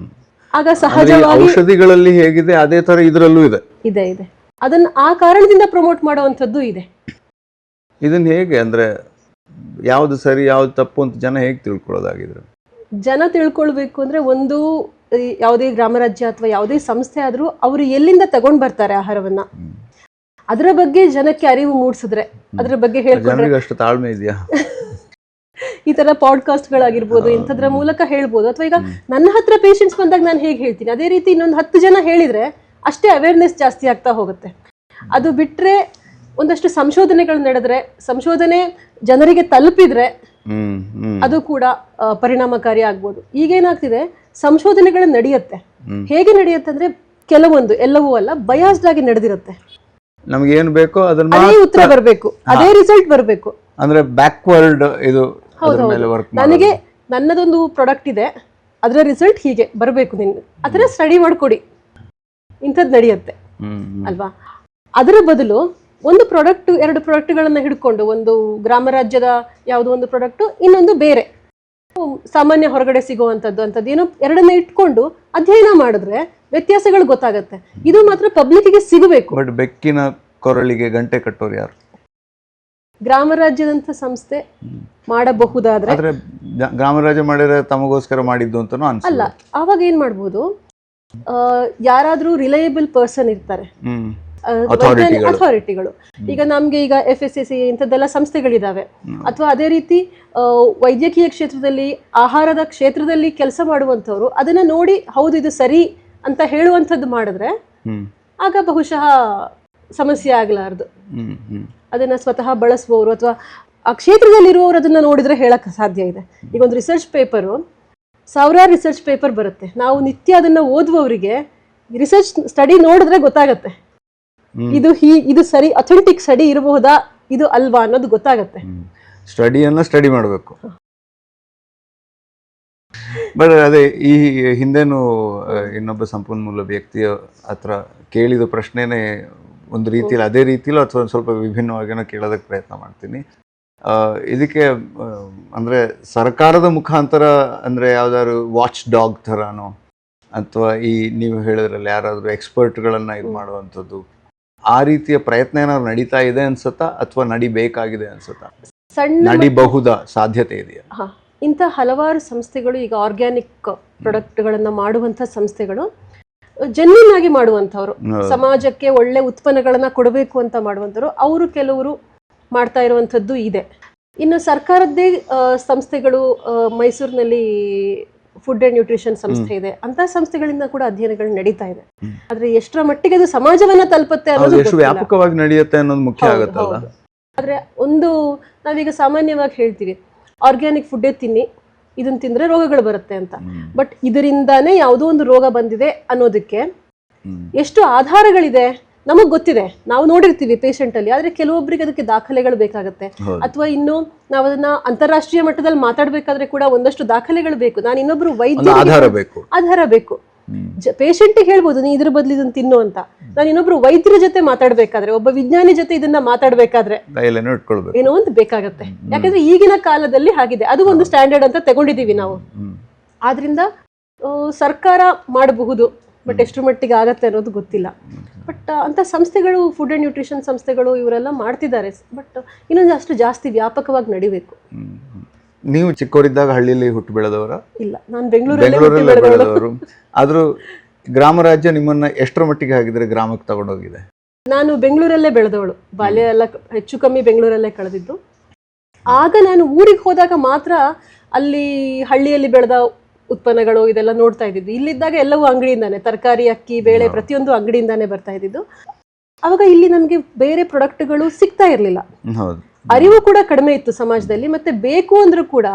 ಆಗ ಸಹಜವಾಗಿ ಔಷಧಿಗಳಲ್ಲಿ ಹೇಗಿದೆ ಅದೇ ತರ ಇದರಲ್ಲೂ ಇದೆ. ಅದನ್ನ ಆ ಕಾರಣದಿಂದ ಪ್ರಮೋಟ್ ಮಾಡುವಂಥದ್ದು ಇದೆ. ಇದನ್ನ ಹೇಗೆ ಅಂದ್ರೆ ಯಾವ್ದು ಸರಿ ಯಾವ್ದು ತಪ್ಪು ಅಂತ ಜನ ಹೇಗೆ ತಿಳ್ಕೊಳ್ಳೋದಾಗಿದ್ರೆ? ಜನ ತಿಳ್ಕೊಳ್ಬೇಕು ಅಂದ್ರೆ, ಒಂದು ಯಾವುದೇ ಗ್ರಾಮರಾಜ್ಯ ಅಥವಾ ಯಾವುದೇ ಸಂಸ್ಥೆ ಆದ್ರೂ ಅವರು ಎಲ್ಲಿಂದ ತಗೊಂಡ್ ಬರ್ತಾರೆ ಆಹಾರವನ್ನ, ಅದರ ಬಗ್ಗೆ ಜನಕ್ಕೆ ಅರಿವು ಮೂಡಿಸಿದ್ರೆ, ಅದರ ಬಗ್ಗೆ ಹೇಳ್ಕೊಂಡ್ರೆ, ಅಷ್ಟು ತಾಳ್ಮೆ ಇದೆಯಾ? ಈ ತರ ಪಾಡ್ಕಾಸ್ಟ್ ಗಳಾಗಿರ್ಬೋದು, ಇಂಥದ್ರ ಮೂಲಕ ಹೇಳ್ಬೋದು. ಅಥವಾ ಈಗ ನನ್ನ ಹತ್ರ ಪೇಷಂಟ್ಸ್ ಬಂದಾಗ ನಾನು ಹೇಗೆ ಹೇಳ್ತೀನಿ, ಅದೇ ರೀತಿ ಇನ್ನೊಂದು 10 ಜನ ಹೇಳಿದ್ರೆ ಅಷ್ಟೇ ಅವೇರ್ನೆಸ್ ಜಾಸ್ತಿ ಆಗ್ತಾ ಹೋಗುತ್ತೆ. ಅದು ಬಿಟ್ರೆ ಒಂದಷ್ಟು ಸಂಶೋಧನೆಗಳು ನಡೆದ್ರೆ, ಸಂಶೋಧನೆ ಜನರಿಗೆ ತಲುಪಿದ್ರೆ ಅದು ಕೂಡ ಪರಿಣಾಮಕಾರಿ ಆಗ್ಬೋದು. ಈಗೇನಾಗ್ತಿದೆ, ಸಂಶೋಧನೆಗಳು ನಡೆಯುತ್ತೆ. ಹೇಗೆ ನಡೆಯುತ್ತೆ ಅಂದ್ರೆ, ಕೆಲವೊಂದು, ಎಲ್ಲವೂ ಅಲ್ಲ, ಬಯಾಸ್ಡ್ ಆಗಿ ನಡೆದಿರುತ್ತೆ. ನಮ್ಗೆ ಏನ್ ಬೇಕೋ ಅದನ್ನ ಅದೇ ಉತ್ತರ ಬರಬೇಕು, ಅದೇ ರಿಸಲ್ಟ್ ಬರಬೇಕು. ಅಂದ್ರೆ ಬ್ಯಾಕ್ವರ್ಡ್ ಇದು. ನನಗೆ ನನ್ನದೊಂದು ಪ್ರಾಡಕ್ಟ್ ಇದೆ, ಅದರ ರಿಸಲ್ಟ್ ಹೀಗೆ ಬರಬೇಕು, ನಿನ್ಗೆ ಅದರ ಸ್ಟಡಿ ಮಾಡ್ಕೊಡಿ, ಇಂಥದ್ದು ನಡೆಯುತ್ತೆ ಅಲ್ವಾ? ಅದರ ಬದಲು ಒಂದು ಪ್ರಾಡಕ್ಟ್, 2 ಪ್ರಾಡಕ್ಟ್ಗಳನ್ನ ಹಿಡ್ಕೊಂಡು, ಒಂದು ಗ್ರಾಮರಾಜ್ಯದ ಯಾವುದೋ ಒಂದು ಪ್ರಾಡಕ್ಟ್, ಇನ್ನೊಂದು ಬೇರೆ ಸಾಮಾನ್ಯ ಹೊರಗಡೆ ಸಿಗುವಂಥದ್ದು ಅಂತದ್ದು ಏನೋ, 2ನ್ನ ಇಟ್ಕೊಂಡು ಅಧ್ಯಯನ ಮಾಡಿದ್ರೆ ವ್ಯತ್ಯಾಸಗಳು ಗೊತ್ತಾಗತ್ತೆ. ಇದು ಮಾತ್ರ ಪಬ್ಲಿಕ್ಗೆ ಸಿಗಬೇಕು. ಬಟ್ ಬೆಕ್ಕಿನ ಕೊರಳಿಗೆ ಗಂಟೆ ಕಟ್ಟೋರು ಯಾರು? ಗ್ರಾಮರಾಜ್ಯದಂತ ಸಂಸ್ಥೆ ಮಾಡಬಹುದಾದ್ರೆ, ಗ್ರಾಮರಾಜ್ಯ ಮಾಡಿದ್ರೆ ತಮಗೋಸ್ಕರ ಮಾಡಿದ್ದು ಅಂತಾನು ಅಲ್ಲ. ಆವಾಗ ಏನ್ ಮಾಡ್ಬೋದು, ಯಾರಾದ್ರೂ ರಿಲಯಬಲ್ ಪರ್ಸನ್ ಇರ್ತಾರೆ, ಅಥಾರಿಟಿಗಳು. ಈಗ ನಮ್ಗೆ ಈಗ FSSAI ಇಂಥದ್ದೆಲ್ಲ ಸಂಸ್ಥೆಗಳಿದಾವೆ. ಅಥವಾ ಅದೇ ರೀತಿ ವೈದ್ಯಕೀಯ ಕ್ಷೇತ್ರದಲ್ಲಿ, ಆಹಾರದ ಕ್ಷೇತ್ರದಲ್ಲಿ ಕೆಲಸ ಮಾಡುವಂಥವ್ರು ಅದನ್ನ ನೋಡಿ, ಹೌದು ಇದು ಸರಿ ಅಂತ ಹೇಳುವಂಥದ್ದು ಮಾಡಿದ್ರೆ ಹ್ಮ್ ಆಗ ಬಹುಶಃ ಸಮಸ್ಯೆ ಆಗಲಾರದು. ಹ್ಮ್ ಹ್ಮ್ ಅದನ್ನ ಸ್ವತಃ ಬಳಸುವವರು ಅಥವಾ ಆ ಕ್ಷೇತ್ರದಲ್ಲಿರುವವರು ಅದನ್ನ ನೋಡಿದ್ರೆ ಹೇಳಕ್ ಸಾಧ್ಯ ಇದೆ. ಈಗ ಒಂದು ರಿಸರ್ಚ್ ಪೇಪರು, ಸಾವಿರಾರು ರಿಸರ್ಚ್ ಪೇಪರ್ ಬರುತ್ತೆ, ನಾವು ನಿತ್ಯ ಅದನ್ನ ಓದುವವರಿಗೆ ರಿಸರ್ಚ್ ಸ್ಟಡಿ ನೋಡಿದ್ರೆ ಗೊತ್ತಾಗತ್ತೆ ಇದು ಸರಿ ಅಥೆಂಟಿಕ್ ಸ್ಟಡಿ ಇರಬಹುದಾ ಇದು ಅಲ್ವಾ ಅನ್ನೋದು ಗೊತ್ತಾಗತ್ತೆ. ಸ್ಟಡಿ ಮಾಡಬೇಕು. ಬಟ್ ಅದೇ ಈ ಹಿಂದೆನೂ ಇನ್ನೊಬ್ಬ ಸಂಪನ್ಮೂಲ ವ್ಯಕ್ತಿಯ ಹತ್ರ ಕೇಳಿದ ಪ್ರಶ್ನೆನೇ ಒಂದು ರೀತಿಯಲ್ಲಿ ಅದೇ ರೀತಿಲೋ ಅಥವಾ ಒಂದು ಸ್ವಲ್ಪ ವಿಭಿನ್ನವಾಗಿನೋ ಕೇಳೋದಕ್ಕೆ ಪ್ರಯತ್ನ ಮಾಡ್ತೀನಿ. ಇದಕ್ಕೆ ಅಂದರೆ ಸರ್ಕಾರದ ಮುಖಾಂತರ ಅಂದರೆ ಯಾವ್ದಾದ್ರು ವಾಚ್ ಡಾಗ್ ಥರನೋ ಅಥವಾ ಈ ನೀವು ಹೇಳಿದ್ರಲ್ಲಿ ಯಾರಾದರೂ ಎಕ್ಸ್ಪರ್ಟ್ಗಳನ್ನು ಇದು ಮಾಡುವಂಥದ್ದು ಆ ರೀತಿಯ ಪ್ರಯತ್ನ ಏನಾದ್ರು ನಡೀತಾ ಇದೆ ಅನ್ಸುತ್ತಾ ಅಥವಾ ನಡಿಬೇಕಾಗಿದೆ ಅನ್ಸುತ್ತಾ? ನಡಿಬಹುದಾ, ಸಾಧ್ಯತೆ ಇದೆಯಾ? ಇಂಥ ಹಲವಾರು ಸಂಸ್ಥೆಗಳು ಈಗ ಆರ್ಗ್ಯಾನಿಕ್ ಪ್ರಾಡಕ್ಟ್ಗಳನ್ನು ಮಾಡುವಂಥ ಸಂಸ್ಥೆಗಳು ಜೆನ್ಯೂನ್ ಆಗಿ ಮಾಡುವಂಥವ್ರು, ಸಮಾಜಕ್ಕೆ ಒಳ್ಳೆ ಉತ್ಪನ್ನಗಳನ್ನ ಕೊಡಬೇಕು ಅಂತ ಮಾಡುವಂಥವ್ರು, ಅವರು ಕೆಲವರು ಮಾಡ್ತಾ ಇರುವಂಥದ್ದು ಇದೆ. ಇನ್ನು ಸರ್ಕಾರದ್ದೇ ಸಂಸ್ಥೆಗಳು, ಮೈಸೂರಿನಲ್ಲಿ ಫುಡ್ ಅಂಡ್ ನ್ಯೂಟ್ರಿಷನ್ ಸಂಸ್ಥೆ ಇದೆ, ಅಂತ ಸಂಸ್ಥೆಗಳಿಂದ ಕೂಡ ಅಧ್ಯಯನಗಳು ನಡೀತಾ ಇದೆ. ಆದ್ರೆ ಎಷ್ಟರ ಮಟ್ಟಿಗೆ ಅದು ಸಮಾಜವನ್ನ ತಲುಪುತ್ತೆ ಅನ್ನೋದು ಎಷ್ಟು ವ್ಯಾಪಕವಾಗಿ ನಡೆಯುತ್ತೆ ಅನ್ನೋದು ಮುಖ್ಯ ಆಗುತ್ತಲ್ಲ. ಆದ್ರೆ ಒಂದು ನಾವೀಗ ಸಾಮಾನ್ಯವಾಗಿ ಹೇಳ್ತೀವಿ ಆರ್ಗ್ಯಾನಿಕ್ ಫುಡ್ಡೇ ತಿನ್ನಿ, ಇದನ್ನ ತಿಂದ್ರೆ ರೋಗಗಳು ಬರುತ್ತೆ ಅಂತ. ಬಟ್ ಇದರಿಂದಾನೇ ಯಾವುದೋ ಒಂದು ರೋಗ ಬಂದಿದೆ ಅನ್ನೋದಕ್ಕೆ ಎಷ್ಟು ಆಧಾರಗಳಿದೆ ನಮಗ್ ಗೊತ್ತಿದೆ, ನಾವು ನೋಡಿರ್ತೀವಿ ಪೇಷಂಟ್ ಅಲ್ಲಿ. ಆದ್ರೆ ಕೆಲವೊಬ್ಬರಿಗೆ ಅದಕ್ಕೆ ದಾಖಲೆಗಳು ಬೇಕಾಗುತ್ತೆ, ಅಥವಾ ಇನ್ನು ನಾವು ಅದನ್ನ ಅಂತಾರಾಷ್ಟ್ರೀಯ ಮಟ್ಟದಲ್ಲಿ ಮಾತಾಡ್ಬೇಕಾದ್ರೆ ಕೂಡ ಒಂದಷ್ಟು ದಾಖಲೆಗಳು ಬೇಕು. ನಾನು ಇನ್ನೊಬ್ರು ವೈದ್ಯ ಆಧಾರ ಬೇಕು. ಪೇಷಂಟ್ ಹೇಳ್ಬೋದು ನೀ ಇದ್ರ ಬದಲು ಇದನ್ನ ತಿನ್ನು ಅಂತ. ನಾನು ಇನ್ನೊಬ್ರು ವೈದ್ಯರ ಜೊತೆ ಮಾತಾಡ್ಬೇಕಾದ್ರೆ, ಒಬ್ಬ ವಿಜ್ಞಾನಿ ಜೊತೆ ಇದನ್ನ ಮಾತಾಡ್ಬೇಕಾದ್ರೆ ಏನೋ ಒಂದು ಬೇಕಾಗತ್ತೆ. ಯಾಕಂದ್ರೆ ಈಗಿನ ಕಾಲದಲ್ಲಿ ಹಾಗಿದೆ, ಅದು ಒಂದು ಸ್ಟ್ಯಾಂಡರ್ಡ್ ಅಂತ ತಗೊಂಡಿದೀವಿ ನಾವು. ಆದ್ರಿಂದ ಸರ್ಕಾರ ಮಾಡಬಹುದು, ಬಟ್ ಎಷ್ಟು ಮಟ್ಟಿಗೆ ಆಗತ್ತೆ ಅನ್ನೋದು ಗೊತ್ತಿಲ್ಲ. ಬಟ್ ಅಂತ ಸಂಸ್ಥೆಗಳು, ಫುಡ್ ಅಂಡ್ ನ್ಯೂಟ್ರಿಷನ್ ಸಂಸ್ಥೆಗಳು ಇವರೆಲ್ಲ ಮಾಡ್ತಿದ್ದಾರೆ. ಬಟ್ ಇನ್ನೊಂದು ಅಷ್ಟು ಜಾಸ್ತಿ ವ್ಯಾಪಕವಾಗಿ ನಡಿಬೇಕು. ನೀವು ಚಿಕ್ಕವರಿದ್ದಾಗ ಹಳ್ಳಿಯಲ್ಲಿ ಹುಟ್ಟು ಬೆಳೆದವರ? ಇಲ್ಲ, ನಾನು ಬೆಂಗಳೂರಲ್ಲೇ ಬೆಳೆದವರು. ಆದ್ರೂ ಗ್ರಾಮ ರಾಜ್ಯ ನಿಮ್ಮನ್ನ ಎಷ್ಟರ ಮಟ್ಟಿಗೆ ಆಗಿದ್ರೆ ಗ್ರಾಮಕ್ಕೆ ತಗೊಂಡೋಗಿದೆ? ನಾನು ಬೆಂಗಳೂರಲ್ಲೇ ಬೆಳೆದವಳು, ಬಾಲ್ಯ ಎಲ್ಲ ಹೆಚ್ಚು ಕಮ್ಮಿ ಬೆಂಗಳೂರಲ್ಲೇ ಕಳೆದಿದ್ದು. ಆಗ ನಾನು ಊರಿಗೆ ಹೋದಾಗ ಮಾತ್ರ ಅಲ್ಲಿ ಹಳ್ಳಿಯಲ್ಲಿ ಬೆಳೆದ ಉತ್ಪನ್ನಗಳು ಇದೆಲ್ಲ ನೋಡ್ತಾ ಇದ್ದಿದ್ದು. ಇಲ್ಲಿದ್ದಾಗ ಎಲ್ಲವೂ ಅಂಗಡಿಯಿಂದಾನೆ, ತರಕಾರಿ, ಅಕ್ಕಿ, ಬೇಳೆ ಪ್ರತಿಯೊಂದು ಅಂಗಡಿಯಿಂದಾನೆ ಬರ್ತಾ ಇದ್ದಿದ್ದು. ಅವಾಗ ಇಲ್ಲಿ ನಮ್ಗೆ ಬೇರೆ ಪ್ರಾಡಕ್ಟ್ಗಳು ಸಿಗ್ತಾ ಇರ್ಲಿಲ್ಲ, ಅರಿವು ಕೂಡ ಕಡಿಮೆ ಇತ್ತು ಸಮಾಜದಲ್ಲಿ. ಮತ್ತೆ ಬೇಕು ಅಂದ್ರೂ ಕೂಡ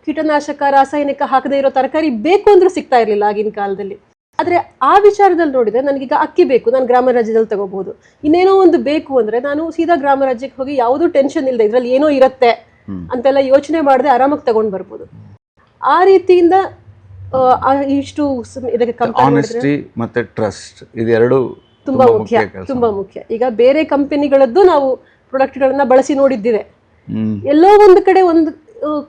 ಕೀಟನಾಶಕ, ರಾಸಾಯನಿಕ ಹಾಕದೇ ಇರೋ ತರಕಾರಿ ಬೇಕು ಅಂದ್ರೂ ಸಿಗ್ತಾ ಇರ್ಲಿಲ್ಲ ಆಗಿನ ಕಾಲದಲ್ಲಿ. ಆದ್ರೆ ಆ ವಿಚಾರದಲ್ಲಿ ನೋಡಿದ್ರೆ ನನಗೀಗ ಅಕ್ಕಿ ಬೇಕು, ನಾನು ಗ್ರಾಮ ರಾಜ್ಯದಲ್ಲಿ ತಗೋಬಹುದು. ಇನ್ನೇನೋ ಒಂದು ಬೇಕು ಅಂದ್ರೆ ನಾನು ಸೀದಾ ಗ್ರಾಮ ರಾಜ್ಯಕ್ಕೆ ಹೋಗಿ ಯಾವುದೂ ಟೆನ್ಷನ್ ಇಲ್ಲದೆ ಇದ್ರಲ್ಲಿ ಏನೋ ಇರುತ್ತೆ ಅಂತೆಲ್ಲ ಯೋಚನೆ ಮಾಡದೆ ಆರಾಮಾಗಿ ತಗೊಂಡ್ ಬರ್ಬೋದು. ಆ ರೀತಿಯಿಂದ ಇಷ್ಟು ಇದಕ್ಕೆ ಆನೆಸ್ಟಿ ಮತ್ತೆ ಟ್ರಸ್ಟ್ ಇದೆರಡು ತುಂಬಾ ಮುಖ್ಯ. ಈಗ ಬೇರೆ ಕಂಪನಿಗಳದ್ದು ನಾವು ಪ್ರಾಡಕ್ಟ್ಗಳನ್ನ ಬಳಸಿ ನೋಡಿದ್ದಿದೆ. ಎಲ್ಲೋ ಒಂದು ಕಡೆ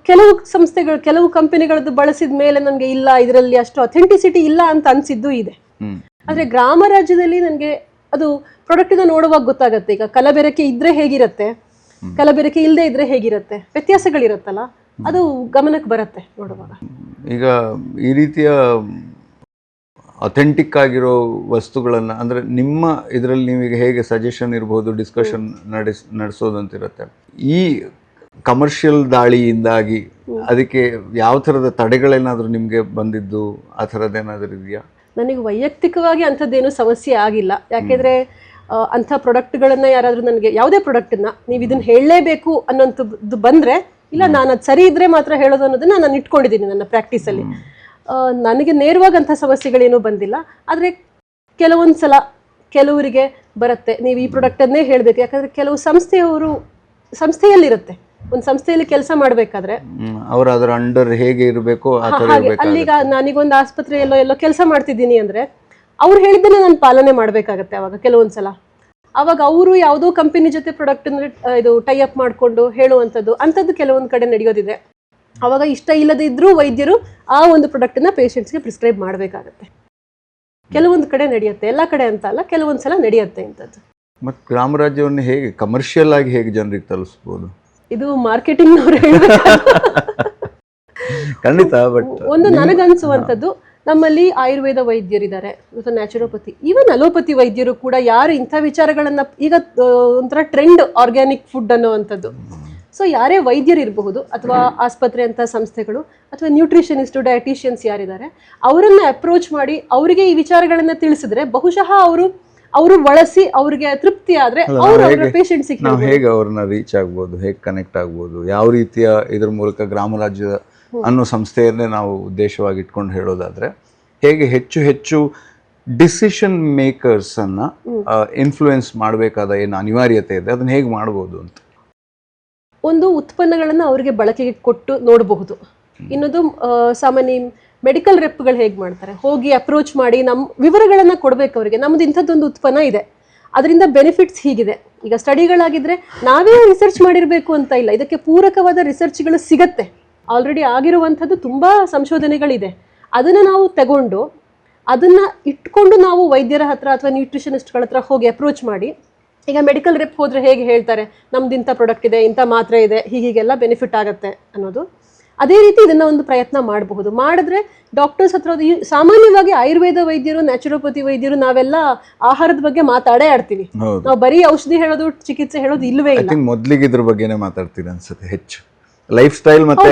ಕೆಲವು ಸಂಸ್ಥೆಗಳು, ಕೆಲವು ಕಂಪನಿಗಳದ್ದು ಬಳಸಿದ ಮೇಲೆ ನನಗೆ ಇಲ್ಲ, ಇದರಲ್ಲಿ ಅಷ್ಟು ಅಥೆಂಟಿಸಿಟಿ ಇಲ್ಲ ಅಂತ ಅನ್ಸಿದ್ದು ಇದೆ. ಆದ್ರೆ ಗ್ರಾಮ ರಾಜ್ಯದಲ್ಲಿ ನನಗೆ ಅದು ಪ್ರಾಡಕ್ಟ್ ನೋಡುವಾಗ ಗೊತ್ತಾಗತ್ತೆ. ಈಗ ಕಲಬೆರಕೆ ಇದ್ರೆ ಹೇಗಿರತ್ತೆ, ಕಲಬೆರಕೆ ಇಲ್ಲದೆ ಇದ್ರೆ ಹೇಗಿರತ್ತೆ, ವ್ಯತ್ಯಾಸಗಳಿರತ್ತಲ್ಲ, ಅದು ಗಮನಕ್ಕೆ ಬರುತ್ತೆ ನೋಡುವಾಗ. ಈಗ ಈ ರೀತಿಯ ಅಥೆಂಟಿಕ್ ಆಗಿರೋ ವಸ್ತುಗಳನ್ನ ಅಂದ್ರೆ ನಿಮ್ಮ ಇದರಲ್ಲಿ ನೀವೀಗ ಹೇಗೆ ಸಜೆಷನ್ ಇರ್ಬೋದು, ಡಿಸ್ಕಷನ್ ನಡೆಸೋದಂತಿರುತ್ತೆ. ಈ ಕಮರ್ಷಿಯಲ್ ದಾಳಿಯಿಂದಾಗಿ ಅದಕ್ಕೆ ಯಾವ ಥರದ ತಡೆಗಳೇನಾದರೂ ನಿಮಗೆ ಬಂದಿದ್ದು, ಆ ಥರದ್ದೇನಾದರೂ ಇದೆಯಾ? ನನಗೆ ವೈಯಕ್ತಿಕವಾಗಿ ಅಂಥದ್ದೇನು ಸಮಸ್ಯೆ ಆಗಿಲ್ಲ. ಯಾಕೆಂದರೆ ಅಂಥ ಪ್ರಾಡಕ್ಟ್ಗಳನ್ನು ಯಾರಾದರೂ ನನಗೆ ಯಾವುದೇ ಪ್ರಾಡಕ್ಟನ್ನ ನೀವು ಇದನ್ನು ಹೇಳಲೇಬೇಕು ಅನ್ನೋಂಥದ್ದು ಬಂದರೆ, ಇಲ್ಲ ನಾನು ಅದು ಸರಿ ಇದ್ರೆ ಮಾತ್ರ ಹೇಳೋದು ಅನ್ನೋದನ್ನ ನಾನು ಇಟ್ಕೊಂಡಿದ್ದೀನಿ ನನ್ನ ಪ್ರಾಕ್ಟೀಸಲ್ಲಿ. ನನಗೆ ನೇರವಾಗಿ ಅಂಥ ಸಮಸ್ಯೆಗಳೇನೂ ಬಂದಿಲ್ಲ. ಆದರೆ ಕೆಲವೊಂದು ಸಲ ಕೆಲವರಿಗೆ ಬರುತ್ತೆ, ನೀವು ಈ ಪ್ರಾಡಕ್ಟನ್ನೇ ಹೇಳಬೇಕು. ಯಾಕಂದರೆ ಕೆಲವು ಸಂಸ್ಥೆಯಲ್ಲಿರುತ್ತೆ, ಒಂದು ಸಂಸ್ಥೆಯಲ್ಲಿ ಕೆಲಸ ಮಾಡಬೇಕಾದ್ರೆ ಅವರು ಅದರ ಅಂಡರ್ ಹೇಗೆ ಇರಬೇಕು ಅಲ್ಲಿಗ ನಾನೀಗೊಂದು ಆಸ್ಪತ್ರೆಯಲ್ಲೋ ಎಲ್ಲೋ ಕೆಲಸ ಮಾಡ್ತಿದ್ದೀನಿ ಅಂದರೆ ಅವ್ರು ಹೇಳಿದ್ದನ್ನ ನಾನು ಪಾಲನೆ ಮಾಡಬೇಕಾಗತ್ತೆ. ಅವಾಗ ಕೆಲವೊಂದ್ಸಲ ಅವಾಗ ಅವರು ಯಾವುದೋ ಕಂಪನಿ ಜೊತೆ ಪ್ರಾಡಕ್ಟ್ ಇದು ಟೈ ಅಪ್ ಮಾಡಿಕೊಂಡು ಹೇಳುವಂಥದ್ದು ಅಂಥದ್ದು ಕೆಲವೊಂದು ಕಡೆ ನಡೆಯೋದಿದೆ. ಅವಾಗ ಇಷ್ಟ ಇಲ್ಲದೇ ಇದ್ರೂ ವೈದ್ಯರು ಆ ಒಂದು ಪ್ರಾಡಕ್ಟನ್ನ ಪೇಷಂಟ್ಸ್ಗೆ ಪ್ರಿಸ್ಕ್ರೈಬ್ ಮಾಡಬೇಕಾಗತ್ತೆ. ಕೆಲವೊಂದು ಕಡೆ ನಡೆಯುತ್ತೆ, ಎಲ್ಲ ಕಡೆ ಅಂತ ಅಲ್ಲ, ಕೆಲವೊಂದು ಸಲ ನಡೆಯುತ್ತೆ ಇಂಥದ್ದು. ಮತ್ತು ಗ್ರಾಮ ರಾಜ್ಯವನ್ನು ಹೇಗೆ ಕಮರ್ಷಿಯಲ್ ಆಗಿ ಹೇಗೆ ಜನರಿಗೆ ತಲುಪಿಸ್ಬೋದು? ಇದು ಮಾರ್ಕೆಟಿಂಗ್ನವ್ರು ಖಂಡಿತ. ಬಟ್ ಒಂದು ನನಗನ್ಸುವಂಥದ್ದು, ನಮ್ಮಲ್ಲಿ ಆಯುರ್ವೇದ ವೈದ್ಯರಿದ್ದಾರೆ ಮತ್ತು ನ್ಯಾಚುರೋಪತಿ, ಈವನ್ ಅಲೋಪತಿ ವೈದ್ಯರು ಕೂಡ ಯಾರು ಇಂಥ ವಿಚಾರಗಳನ್ನ, ಈಗ ಒಂಥರ ಟ್ರೆಂಡ್ ಆರ್ಗ್ಯಾನಿಕ್ ಫುಡ್ ಅನ್ನೋವಂಥದ್ದು, ಸೊ ಯಾರೇ ವೈದ್ಯರು ಇರಬಹುದು ಅಥವಾ ಆಸ್ಪತ್ರೆ ಅಂತ ಸಂಸ್ಥೆಗಳು ಅಥವಾ ನ್ಯೂಟ್ರಿಷನಿಸ್ಟು ಡಯಟಿಷಿಯನ್ಸ್ ಯಾರಿದ್ದಾರೆ ಅವರನ್ನ ಅಪ್ರೋಚ್ ಮಾಡಿ ಅವರಿಗೆ ಈ ವಿಚಾರಗಳನ್ನ ತಿಳಿಸಿದ್ರೆ ಬಹುಶಃ ಅವರು ಬಳಸಿ ಅವ್ರಿಗೆ ತೃಪ್ತಿ ಆದ್ರೆ ಅವರು ಅವರ ಪೇಷಂಟ್ಸಿಗೆ ನಾವು ಹೇಗೆ ಅವ್ರನ್ನ ರೀಚ್ ಆಗ್ಬೋದು, ಹೇಗೆ ಕನೆಕ್ಟ್ ಆಗ್ಬೋದು, ಯಾವ ರೀತಿಯ ಇದ್ರ ಮೂಲಕ ಗ್ರಾಮ ರಾಜ್ಯ ಅನ್ನೋ ಸಂಸ್ಥೆಯನ್ನೇ ನಾವು ಉದ್ದೇಶವಾಗಿ ಇಟ್ಕೊಂಡು ಹೇಳೋದಾದ್ರೆ ಹೇಗೆ ಹೆಚ್ಚು ಹೆಚ್ಚು ಡಿಸಿಷನ್ ಮೇಕರ್ಸ್ ಅನ್ನ ಇನ್ಫ್ಲೂಯೆನ್ಸ್ ಮಾಡಬೇಕಾದ ಏನು ಅನಿವಾರ್ಯತೆ ಇದೆ ಅದನ್ನ ಹೇಗೆ ಮಾಡ್ಬೋದು ಅಂತ. ಒಂದು ಉತ್ಪನ್ನಗಳನ್ನು ಅವರಿಗೆ ಬಳಕೆಗೆ ಕೊಟ್ಟು ನೋಡಬಹುದು. ಇನ್ನೊಂದು ಸಾಮಾನ್ಯ ಮೆಡಿಕಲ್ ರೆಪ್ಗಳು ಹೇಗೆ ಮಾಡ್ತಾರೆ, ಹೋಗಿ ಅಪ್ರೋಚ್ ಮಾಡಿ ನಮ್ಮ ವಿವರಗಳನ್ನು ಕೊಡಬೇಕು ಅವರಿಗೆ. ನಮ್ದು ಇಂಥದ್ದೊಂದು ಉತ್ಪನ್ನ ಇದೆ, ಅದರಿಂದ ಬೆನಿಫಿಟ್ಸ್ ಹೀಗಿದೆ. ಈಗ ಸ್ಟಡಿಗಳಾಗಿದ್ರೆ ನಾವೇ ರಿಸರ್ಚ್ ಮಾಡಿರಬೇಕು ಅಂತ ಇಲ್ಲ, ಇದಕ್ಕೆ ಪೂರಕವಾದ ರಿಸರ್ಚ್ಗಳು ಸಿಗತ್ತೆ. ಆಲ್ರೆಡಿ ಆಗಿರುವಂಥದ್ದು ತುಂಬ ಸಂಶೋಧನೆಗಳಿದೆ. ಅದನ್ನು ನಾವು ತಗೊಂಡು ಅದನ್ನು ಇಟ್ಕೊಂಡು ನಾವು ವೈದ್ಯರ ಹತ್ರ ಅಥವಾ ನ್ಯೂಟ್ರಿಷನಿಸ್ಟ್ಗಳ ಹತ್ರ ಹೋಗಿ ಅಪ್ರೋಚ್ ಮಾಡಿ, ಈಗ ಮೆಡಿಕಲ್ ರೆಪ್ ಹೋದರೆ ಹೇಗೆ ಹೇಳ್ತಾರೆ ನಮ್ದು ಇಂಥ ಪ್ರಾಡಕ್ಟ್ ಇದೆ, ಇಂಥ ಮಾತ್ರೆ ಇದೆ, ಹೀಗೆಲ್ಲ ಬೆನಿಫಿಟ್ ಆಗುತ್ತೆ ಅನ್ನೋದು. ಅದೇ ರೀತಿ ಇದನ್ನು ಒಂದು ಪ್ರಯತ್ನ ಮಾಡಬಹುದು. ಮಾಡಿದ್ರೆ ಡಾಕ್ಟರ್ಸ್ ಹತ್ರ ಸಾಮಾನ್ಯವಾಗಿ ಆಯುರ್ವೇದ ವೈದ್ಯರು, ನ್ಯಾಚುರೋಪತಿ ವೈದ್ಯರು ನಾವೆಲ್ಲ ಆಹಾರದ ಬಗ್ಗೆ ಮಾತಾಡೇ ಆಡ್ತೀವಿ. ನಾವು ಬರೀ ಔಷಧಿ ಹೇಳೋದು, ಚಿಕಿತ್ಸೆ ಹೇಳೋದು ಇಲ್ವೇ ಇಲ್ಲ. ಮೊದಲಿಗೆ ಇದ್ರ ಬಗ್ಗೆನೇ ಮಾತಾಡ್ತೀವಿ ಅನ್ಸುತ್ತೆ ಹೆಚ್ಚು. ಲೈಫ್ ಸ್ಟೈಲ್ ಮತ್ತೆ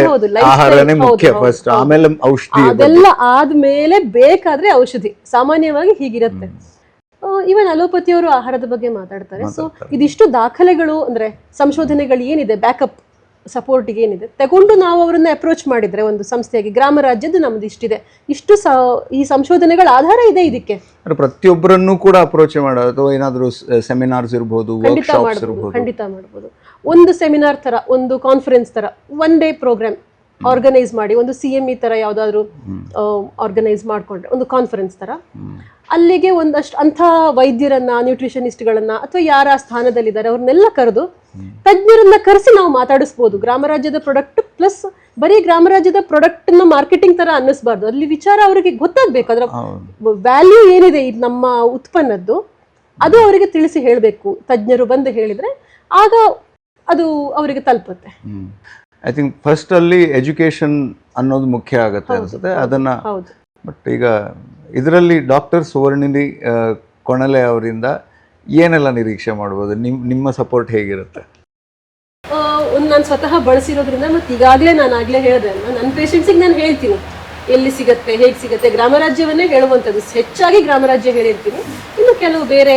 ಆಹಾರನೇ ಮುಖ್ಯ ಫಸ್ಟ್, ಆಮೇಲೆ ಔಷಧಿ. ಅದೆಲ್ಲ ಆದ್ಮೇಲೆ ಬೇಕಾದ್ರೆ ಔಷಧಿ. ಸಾಮಾನ್ಯವಾಗಿ ಹೀಗಿರುತ್ತೆ. ಇವನ್ ಅಲೋಪತಿಯವರು ಆಹಾರದ ಬಗ್ಗೆ ಮಾತಾಡ್ತಾರೆ. ಸೊ ಇದಿಷ್ಟು ದಾಖಲೆಗಳು ಅಂದ್ರೆ ಸಂಶೋಧನೆಗಳು ಏನಿದೆ, ಬ್ಯಾಕಪ್ ಸಪೋರ್ಟಿಗೆ ಏನಿದೆ ತಗೊಂಡು ನಾವು ಅವರನ್ನ ಅಪ್ರೋಚ್ ಮಾಡಿದ್ರೆ ಒಂದು ಸಂಸ್ಥೆಯಾಗಿ ಗ್ರಾಮ ರಾಜ್ಯದ್ದು ನಮ್ದು ಇಷ್ಟಿದೆ, ಇಷ್ಟು ಈ ಸಂಶೋಧನೆಗಳ ಆಧಾರ ಇದೆ ಇದಕ್ಕೆ. ಪ್ರತಿಯೊಬ್ಬರನ್ನು ಕೂಡ ಅಪ್ರೋಚ್ ಮಾಡೋದು ಅಥವಾ ಏನಾದರೂ ಸೆಮಿನಾರ್ಸ್ ಇರ್ಬೋದು, ಖಂಡಿತ ಮಾಡ್ಬೋದು. ಒಂದು ಸೆಮಿನಾರ್ ತರ, ಒಂದು ಕಾನ್ಫರೆನ್ಸ್ ತರ, ಒನ್ ಡೇ ಪ್ರೋಗ್ರಾಮ್ ಆರ್ಗನೈಸ್ ಮಾಡಿ, ಒಂದು CME ತರ ಯಾವ್ದಾದ್ರು ಆರ್ಗನೈಸ್ ಮಾಡ್ಕೊಂಡ್ರೆ ಒಂದು ಕಾನ್ಫರೆನ್ಸ್ ತರ, ಅಲ್ಲಿಗೆ ಒಂದಷ್ಟು ಅಂಥ ವೈದ್ಯರನ್ನ, ನ್ಯೂಟ್ರಿಷನಿಸ್ಟ್ಗಳನ್ನ ಅಥವಾ ಯಾರ ಸ್ಥಾನದಲ್ಲಿದ್ದಾರೆ ಅವ್ರನ್ನೆಲ್ಲ ಕರೆದು ತಜ್ಞರನ್ನ ಕರೆಸಿ ನಾವು ಮಾತಾಡಿಸ್ಬೋದು. ಗ್ರಾಮ ರಾಜ್ಯದ ಪ್ರಾಡಕ್ಟ್ ಪ್ಲಸ್ ಬರೀ ಗ್ರಾಮ ರಾಜ್ಯದ ಪ್ರಾಡಕ್ಟ್ ನ ಮಾರ್ಕೆಟಿಂಗ್ ತರ ಅನ್ನಿಸ್ಬಾರ್ದು. ಅಲ್ಲಿ ವಿಚಾರ ಅವರಿಗೆ ಗೊತ್ತಾಗ್ಬೇಕು, ಅದರ ವ್ಯಾಲ್ಯೂ ಏನಿದೆ ಈ ನಮ್ಮ ಉತ್ಪನ್ನದ್ದು, ಅದು ಅವರಿಗೆ ತಿಳಿಸಿ ಹೇಳಬೇಕು. ತಜ್ಞರು ಬಂದು ಹೇಳಿದ್ರೆ ಆಗ ಅದು ಅವರಿಗೆ ತಲುಪುತ್ತೆ. ಐ ಥಿಂಕ್ ಫಸ್ಟ್ ಅಲ್ಲಿ ಎಜುಕೇಶನ್ ಅನ್ನೋದು ಮುಖ್ಯ ಆಗುತ್ತೆ ಅನ್ಸುತ್ತೆ ಅದನ್ನ. ಬಟ್ ಈಗ ಇದರಲ್ಲಿ ಡಾಕ್ಟರ್ ಸುವರ್ಣಿನಿ ಕೊಣಲೆ ಅವರಿಂದ ಏನೆಲ್ಲ ನಿರೀಕ್ಷೆ ಮಾಡ್ಬೋದು? ನಿಮ್ಮ ಸಪೋರ್ಟ್ ಹೇಗಿರುತ್ತೆ? ನಾನು ಸ್ವತಃ ಬಳಸಿರೋದ್ರಿಂದ, ಮತ್ತೆ ಈಗಾಗಲೇ ನಾನು ಆಗ್ಲೇ ಹೇಳಿದೆ ಅಲ್ಲ, ನನ್ನ ಪೇಷಂಟ್ಸಿಗೆ ನಾನು ಹೇಳ್ತೀನಿ ಎಲ್ಲಿ ಸಿಗುತ್ತೆ, ಹೇಗೆ ಸಿಗುತ್ತೆ. ಗ್ರಾಮ ರಾಜ್ಯವನ್ನೇ ಹೇಳುವಂಥದ್ದು, ಹೆಚ್ಚಾಗಿ ಗ್ರಾಮ ರಾಜ್ಯ ಹೇಳಿರ್ತೀನಿ. ಇನ್ನು ಕೆಲವು ಬೇರೆ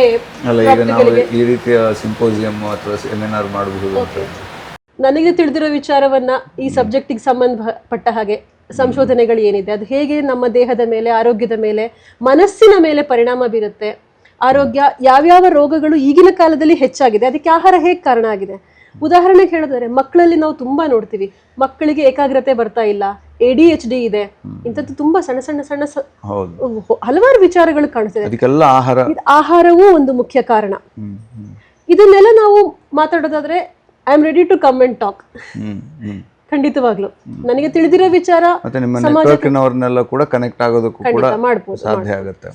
ಈ ರೀತಿಯ ಸಿಂಪೋಸಿಯಂ ಅಥವಾ ಸೆಮಿನಾರ್ ಮಾಡಬಹುದು. ನನಗೆ ತಿಳಿದಿರೋ ವಿಚಾರವನ್ನ ಈ ಸಬ್ಜೆಕ್ಟಿಗೆ ಸಂಬಂಧಪಟ್ಟ ಹಾಗೆ ಸಂಶೋಧನೆಗಳು ಏನಿದೆ, ಅದು ಹೇಗೆ ನಮ್ಮ ದೇಹದ ಮೇಲೆ, ಆರೋಗ್ಯದ ಮೇಲೆ, ಮನಸ್ಸಿನ ಮೇಲೆ ಪರಿಣಾಮ ಬೀರುತ್ತೆ, ಆರೋಗ್ಯ ಯಾವ್ಯಾವ ರೋಗಗಳು ಈಗಿನ ಕಾಲದಲ್ಲಿ ಹೆಚ್ಚಾಗಿದೆ, ಅದಕ್ಕೆ ಆಹಾರ ಹೇಗೆ ಕಾರಣ ಆಗಿದೆ. ಉದಾಹರಣೆಗೆ ಹೇಳಿದ್ರೆ ಮಕ್ಕಳಲ್ಲಿ ನಾವು ತುಂಬಾ ನೋಡ್ತೀವಿ, ಮಕ್ಕಳಿಗೆ ಏಕಾಗ್ರತೆ ಬರ್ತಾ ಇಲ್ಲ, ADHD ಇದೆ, ಇಂಥದ್ದು ತುಂಬಾ ಸಣ್ಣ ಸಣ್ಣ ಸಣ್ಣ ಹಲವಾರು ವಿಚಾರಗಳು ಕಾಣಿಸ್ತಿದೆ. ಆಹಾರವೂ ಒಂದು ಮುಖ್ಯ ಕಾರಣ. ಇದನ್ನೆಲ್ಲ ನಾವು ಮಾತಾಡೋದಾದ್ರೆ I am ready to come and talk. ಖಂಡಿತವಾಗ್ಲು ನನಗೆ ತಿಳಿದಿರೋ ವಿಚಾರ ಕೂಡ ಕನೆಕ್ಟ್ ಆಗೋದಕ್ಕೂ ಕೂಡ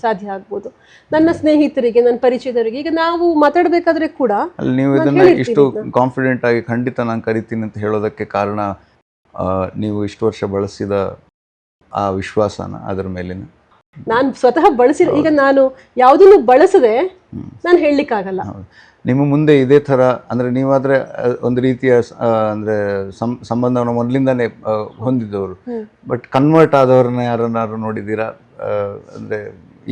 ಸಾಧ್ಯ ಆಗ್ಬೋದು. ನನ್ನ ಸ್ನೇಹಿತರಿಗೆ, ನನ್ನ ಪರಿಚಯದವರಿಗೆ ಈಗ ನಾವು ಮಾತಾಡ್ಬೇಕಾದ್ರೆ ಕೂಡ ನೀವು ಇದನ್ನ ಇಷ್ಟು ಕಾನ್ಫಿಡೆಂಟ್ ಆಗಿ ಖಂಡಿತ ನಾನು ಕರಿತೀನಿ ಅಂತ ಹೇಳೋದಕ್ಕೆ ಕಾರಣ ನೀವು ಇಷ್ಟು ವರ್ಷ ಬಳಸಿದ ಆ ವಿಶ್ವಾಸನ, ಅದರ ಮೇಲಿನ. ನಾನು ಸ್ವತಃ ಬಳಸಿರೋ, ಈಗ ನಾನು ಯಾವುದನ್ನು ಬಳಸದೆ ನಾನು ಹೇಳಲಿಕ್ಕಾಗಲ್ಲ. ನಿಮ್ಮ ಮುಂದೆ ಇದೇ ಥರ ಅಂದರೆ ನೀವಾದರೆ ಒಂದು ರೀತಿಯ ಅಂದರೆ ಸಂಬಂಧವನ್ನು ಮೊದಲಿಂದನೇ ಹೊಂದಿದ್ದವರು, ಬಟ್ ಕನ್ವರ್ಟ್ ಆದವ್ರನ್ನ ಯಾರನ್ನಾರು ನೋಡಿದ್ದೀರಾ? ಅಂದರೆ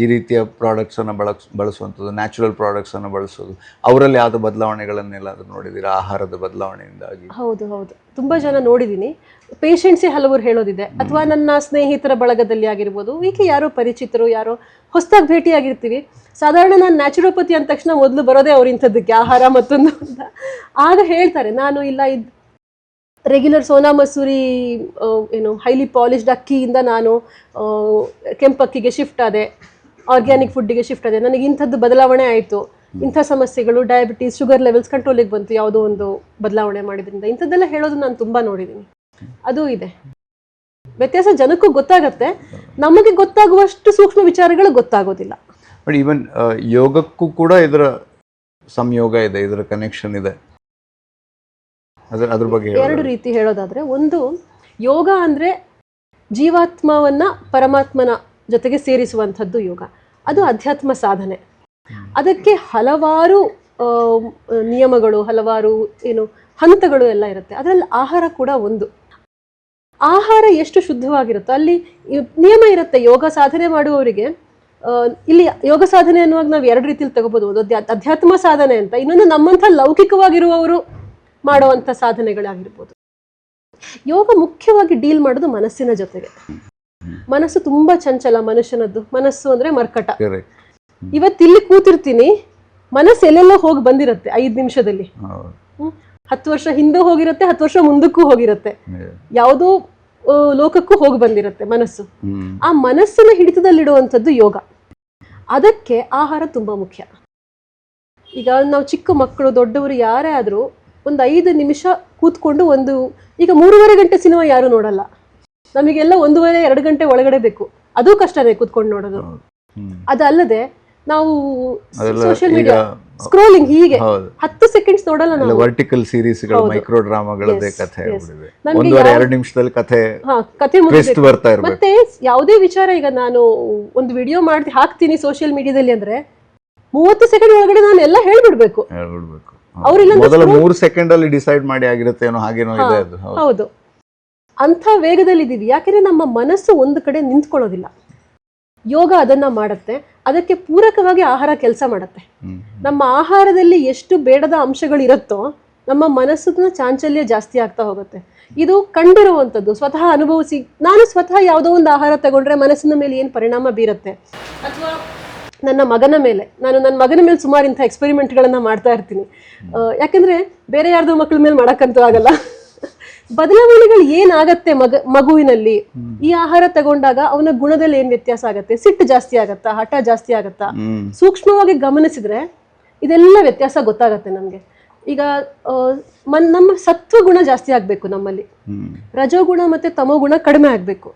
ಈ ರೀತಿಯ ಪ್ರಾಡಕ್ಟ್ಸನ್ನು ಬಳಸುವಂಥದ್ದು, ನ್ಯಾಚುರಲ್ ಪ್ರಾಡಕ್ಟ್ಸನ್ನು ಬಳಸೋದು, ಅವರಲ್ಲಿ ಯಾವುದು ಬದಲಾವಣೆಗಳನ್ನೆಲ್ಲಾದರೂ ನೋಡಿದ್ದೀರಾ ಆಹಾರದ ಬದಲಾವಣೆಯಿಂದಾಗಿ? ಹೌದು, ತುಂಬ ಜನ ನೋಡಿದ್ದೀನಿ. ಪೇಷಂಟ್ಸೇ ಹಲವರು ಹೇಳೋದಿದೆ, ಅಥವಾ ನನ್ನ ಸ್ನೇಹಿತರ ಬಳಗದಲ್ಲಿ ಆಗಿರ್ಬೋದು, ಈಗ ಯಾರೋ ಪರಿಚಿತರು, ಯಾರೋ ಹೊಸದಾಗಿ ಭೇಟಿಯಾಗಿರ್ತೀವಿ. ಸಾಧಾರಣ ನಾನು ನ್ಯಾಚುರೋಪತಿ ಅಂದ ತಕ್ಷಣ ಮೊದಲು ಬರೋದೇ ಅವ್ರ ಇಂಥದ್ದಕ್ಕೆ, ಆಹಾರ ಮತ್ತೊಂದು ಅಂತ. ಆಗ ಹೇಳ್ತಾರೆ, ನಾನು ಇಲ್ಲ regular Sona Masuri highly polished ಅಕ್ಕಿಯಿಂದ ನಾನು ಕೆಂಪಕ್ಕಿಗೆ ಶಿಫ್ಟ್ ಆದೆ, ಆರ್ಗ್ಯಾನಿಕ್ ಫುಡ್ಡಿಗೆ ಶಿಫ್ಟ್ ಆದೆ, ನನಗೆ ಇಂಥದ್ದು ಬದಲಾವಣೆ ಆಯಿತು, ಇಂಥ ಸಮಸ್ಯೆಗಳು, ಡಯಾಬಿಟೀಸ್, ಶುಗರ್ ಲೆವೆಲ್ಸ್ ಕಂಟ್ರೋಲಿಗೆ ಬಂತು ಯಾವುದೋ ಒಂದು ಬದಲಾವಣೆ ಮಾಡಿದ್ರಿಂದ, ಇಂಥದ್ದೆಲ್ಲ ಹೇಳೋದು ನಾನು ತುಂಬ ನೋಡಿದ್ದೀನಿ. ಅದು ಇದೆ ವ್ಯತ್ಯಾಸ, ಜನಕ್ಕೂ ಗೊತ್ತಾಗತ್ತೆ, ನಮಗೆ ಗೊತ್ತಾಗುವಷ್ಟು ಸೂಕ್ಷ್ಮ ವಿಚಾರಗಳು ಗೊತ್ತಾಗೋದಿಲ್ಲ. ಬಟ್ ಈವನ್ ಯೋಗಕ್ಕೂ ಕೂಡ ಇದರ ಸಂಯೋಗ ಇದೆ, ಇದರ ಕನೆಕ್ಷನ್ ಇದೆ. ಅದ್ರ ಬಗ್ಗೆ ಎರಡು ರೀತಿ ಹೇಳೋದಾದ್ರೆ, ಒಂದು ಯೋಗ ಅಂದ್ರೆ ಜೀವಾತ್ಮವನ್ನ ಪರಮಾತ್ಮನ ಜೊತೆಗೆ ಸೇರಿಸುವಂಥದ್ದು ಯೋಗ. ಅದು ಅಧ್ಯಾತ್ಮ ಸಾಧನೆ. ಅದಕ್ಕೆ ಹಲವಾರು ನಿಯಮಗಳು, ಹಲವಾರು ಹಂತಗಳು ಎಲ್ಲ ಇರುತ್ತೆ. ಅದರಲ್ಲಿ ಆಹಾರ ಕೂಡ ಒಂದು. ಆಹಾರ ಎಷ್ಟು ಶುದ್ಧವಾಗಿರುತ್ತೋ ಅಲ್ಲಿ ನಿಯಮ ಇರುತ್ತೆ. ಯೋಗ ಸಾಧನೆ ಮಾಡುವವರಿಗೆ ಇಲ್ಲಿ ಯೋಗ ಸಾಧನೆ ಅನ್ನುವಾಗ ನಾವು ಎರಡು ರೀತಿಯಲ್ಲಿ ತಗೋಬಹುದು. ಒಂದು ಅಧ್ಯಾತ್ಮ ಸಾಧನೆ ಅಂತ, ಇನ್ನೊಂದು ನಮ್ಮಂಥ ಲೌಕಿಕವಾಗಿರುವವರು ಮಾಡುವಂಥ ಸಾಧನೆಗಳಾಗಿರ್ಬೋದು. ಯೋಗ ಮುಖ್ಯವಾಗಿ ಡೀಲ್ ಮಾಡೋದು ಮನಸ್ಸಿನ ಜೊತೆಗೆ. ಮನಸ್ಸು ತುಂಬಾ ಚಂಚಲ ಮನುಷ್ಯನದ್ದು. ಮನಸ್ಸು ಅಂದ್ರೆ ಮರ್ಕಟ. ಇವತ್ತಿಲ್ಲಿ ಕೂತಿರ್ತೀನಿ, ಮನಸ್ಸು ಎಲ್ಲೆಲ್ಲೋ ಹೋಗಿ ಬಂದಿರತ್ತೆ 5 ನಿಮಿಷದಲ್ಲಿ. 10 ವರ್ಷ ಹಿಂದೆ ಹೋಗಿರತ್ತೆ, 10 ವರ್ಷ ಮುಂದಕ್ಕೂ ಹೋಗಿರತ್ತೆ, ಯಾವುದೋ ಲೋಕಕ್ಕೂ ಹೋಗಿ ಬಂದಿರತ್ತೆ ಮನಸ್ಸು. ಆ ಮನಸ್ಸಿನ ಹಿಡಿತದಲ್ಲಿಡುವಂಥದ್ದು ಯೋಗ. ಅದಕ್ಕೆ ಆಹಾರ ತುಂಬಾ ಮುಖ್ಯ. ಈಗ ನಾವು ಚಿಕ್ಕ ಮಕ್ಕಳು ದೊಡ್ಡವರು ಯಾರೇ ಆದ್ರೂ ಒಂದು 5 ನಿಮಿಷ ಕೂತ್ಕೊಂಡು ಈಗ 3.5 ಗಂಟೆ ಸಿನಿಮಾ ಯಾರು ನೋಡಲ್ಲ. ನಮಗೆಲ್ಲ 1.5-2 ಗಂಟೆ ಒಳಗಡೆ ಬೇಕು. ಅದು ಕಷ್ಟನೇ ಕೂತ್ಕೊಂಡು ನೋಡೋದು. ಅದಲ್ಲದೆ ನಾವು ಸೋಷಿಯಲ್ ಮೀಡಿಯಾ ಸ್ಕ್ರೋಲಿಂಗ್ ಹೀಗೆ 10 ಸೆಕೆಂಡ್ಸ್ ನೋಡಲ್ಲ ನಾವು. ವರ್ಟಿಕಲ್ ಸೀರೀಸ್ಗಳು, ಮೈಕ್ರೋ ಡ್ರಾಮಾಗಳದ್ದೇ ಕಥೆ ಆಗ್ಬಿಟ್ಟಿದೆ. 1.5-2 ನಿಮಿಷದಲ್ಲಿ ಕಥೆ ಬರ್ತಾ ಇರಬೇಕು. ಮತ್ತೆ ಯಾವುದೇ ವಿಚಾರ, ಈಗ ನಾನು ಒಂದು ವಿಡಿಯೋ ಮಾಡಿ ಹಾಕ್ತೀನಿ ಸೋಷಿಯಲ್ ಮೀಡಿಯಾದಲ್ಲಿ ಅಂದ್ರೆ 30 ಸೆಕೆಂಡ್ ಒಳಗಡೆ ನಾನು ಎಲ್ಲ ಹೇಳ್ಬಿಡ್ಬೇಕು. ಮೊದಲ 3 ಸೆಕೆಂಡ್ ಅಲ್ಲಿ ಡಿಸೈಡ್ ಮಾಡಿ ಆಗಿರುತ್ತೆ ಏನೋ, ಹಾಗೇನೋ ಇದೆ ಅದು. ಹೌದು, ಅಂಥ ವೇಗದಲ್ಲಿ ಇದೀವಿ. ಯಾಕೆಂದ್ರೆ ನಮ್ಮ ಮನಸ್ಸು ಒಂದು ಕಡೆ ನಿಂತ್ಕೊಳ್ಳೋದಿಲ್ಲ. ಯೋಗ ಅದನ್ನ ಮಾಡುತ್ತೆ. ಅದಕ್ಕೆ ಪೂರಕವಾಗಿ ಆಹಾರ ಕೆಲಸ ಮಾಡುತ್ತೆ. ನಮ್ಮ ಆಹಾರದಲ್ಲಿ ಎಷ್ಟು ಬೇಡದ ಅಂಶಗಳು ಇರುತ್ತೋ ನಮ್ಮ ಮನಸ್ಸಿನ ಚಾಂಚಲ್ಯ ಜಾಸ್ತಿ ಆಗ್ತಾ ಹೋಗುತ್ತೆ. ಇದು ಕಂಡಿರುವಂಥದ್ದು, ಸ್ವತಃ ಅನುಭವಿಸಿ. ನಾನು ಸ್ವತಃ ಯಾವುದೋ ಒಂದು ಆಹಾರ ತಗೊಂಡ್ರೆ ಮನಸ್ಸಿನ ಮೇಲೆ ಏನು ಪರಿಣಾಮ ಬೀರುತ್ತೆ, ಅಥವಾ ನನ್ನ ಮಗನ ಮೇಲೆ ಸುಮಾರು ಇಂಥ ಎಕ್ಸ್ಪೆರಿಮೆಂಟ್ಗಳನ್ನ ಮಾಡ್ತಾ ಇರ್ತೀನಿ. ಯಾಕಂದ್ರೆ ಬೇರೆ ಯಾರ್ದೋ ಮಕ್ಕಳ ಮೇಲೆ ಮಾಡಕ್ಕಂತೂ ಆಗಲ್ಲ. ಬದಲಾವಣೆಗಳು ಏನಾಗತ್ತೆ ಮಗುವಿನಲ್ಲಿ ಈ ಆಹಾರ ತಗೊಂಡಾಗ ಅವನ ಗುಣದಲ್ಲಿ ಏನ್ ವ್ಯತ್ಯಾಸ ಆಗತ್ತೆ, ಸಿಟ್ಟು ಜಾಸ್ತಿ ಆಗತ್ತಾ, ಹಠ ಜಾಸ್ತಿ ಆಗತ್ತಾ, ಸೂಕ್ಷ್ಮವಾಗಿ ಗಮನಿಸಿದ್ರೆ ಇದೆಲ್ಲ ವ್ಯತ್ಯಾಸ ಗೊತ್ತಾಗತ್ತೆ ನಮ್ಗೆ. ಈಗ ನಮ್ಮ ಸತ್ವ ಗುಣ ಜಾಸ್ತಿ ಆಗ್ಬೇಕು ನಮ್ಮಲ್ಲಿ, ರಜೋಗುಣ ಮತ್ತೆ ತಮೋಗುಣ ಕಡಿಮೆ ಆಗ್ಬೇಕು.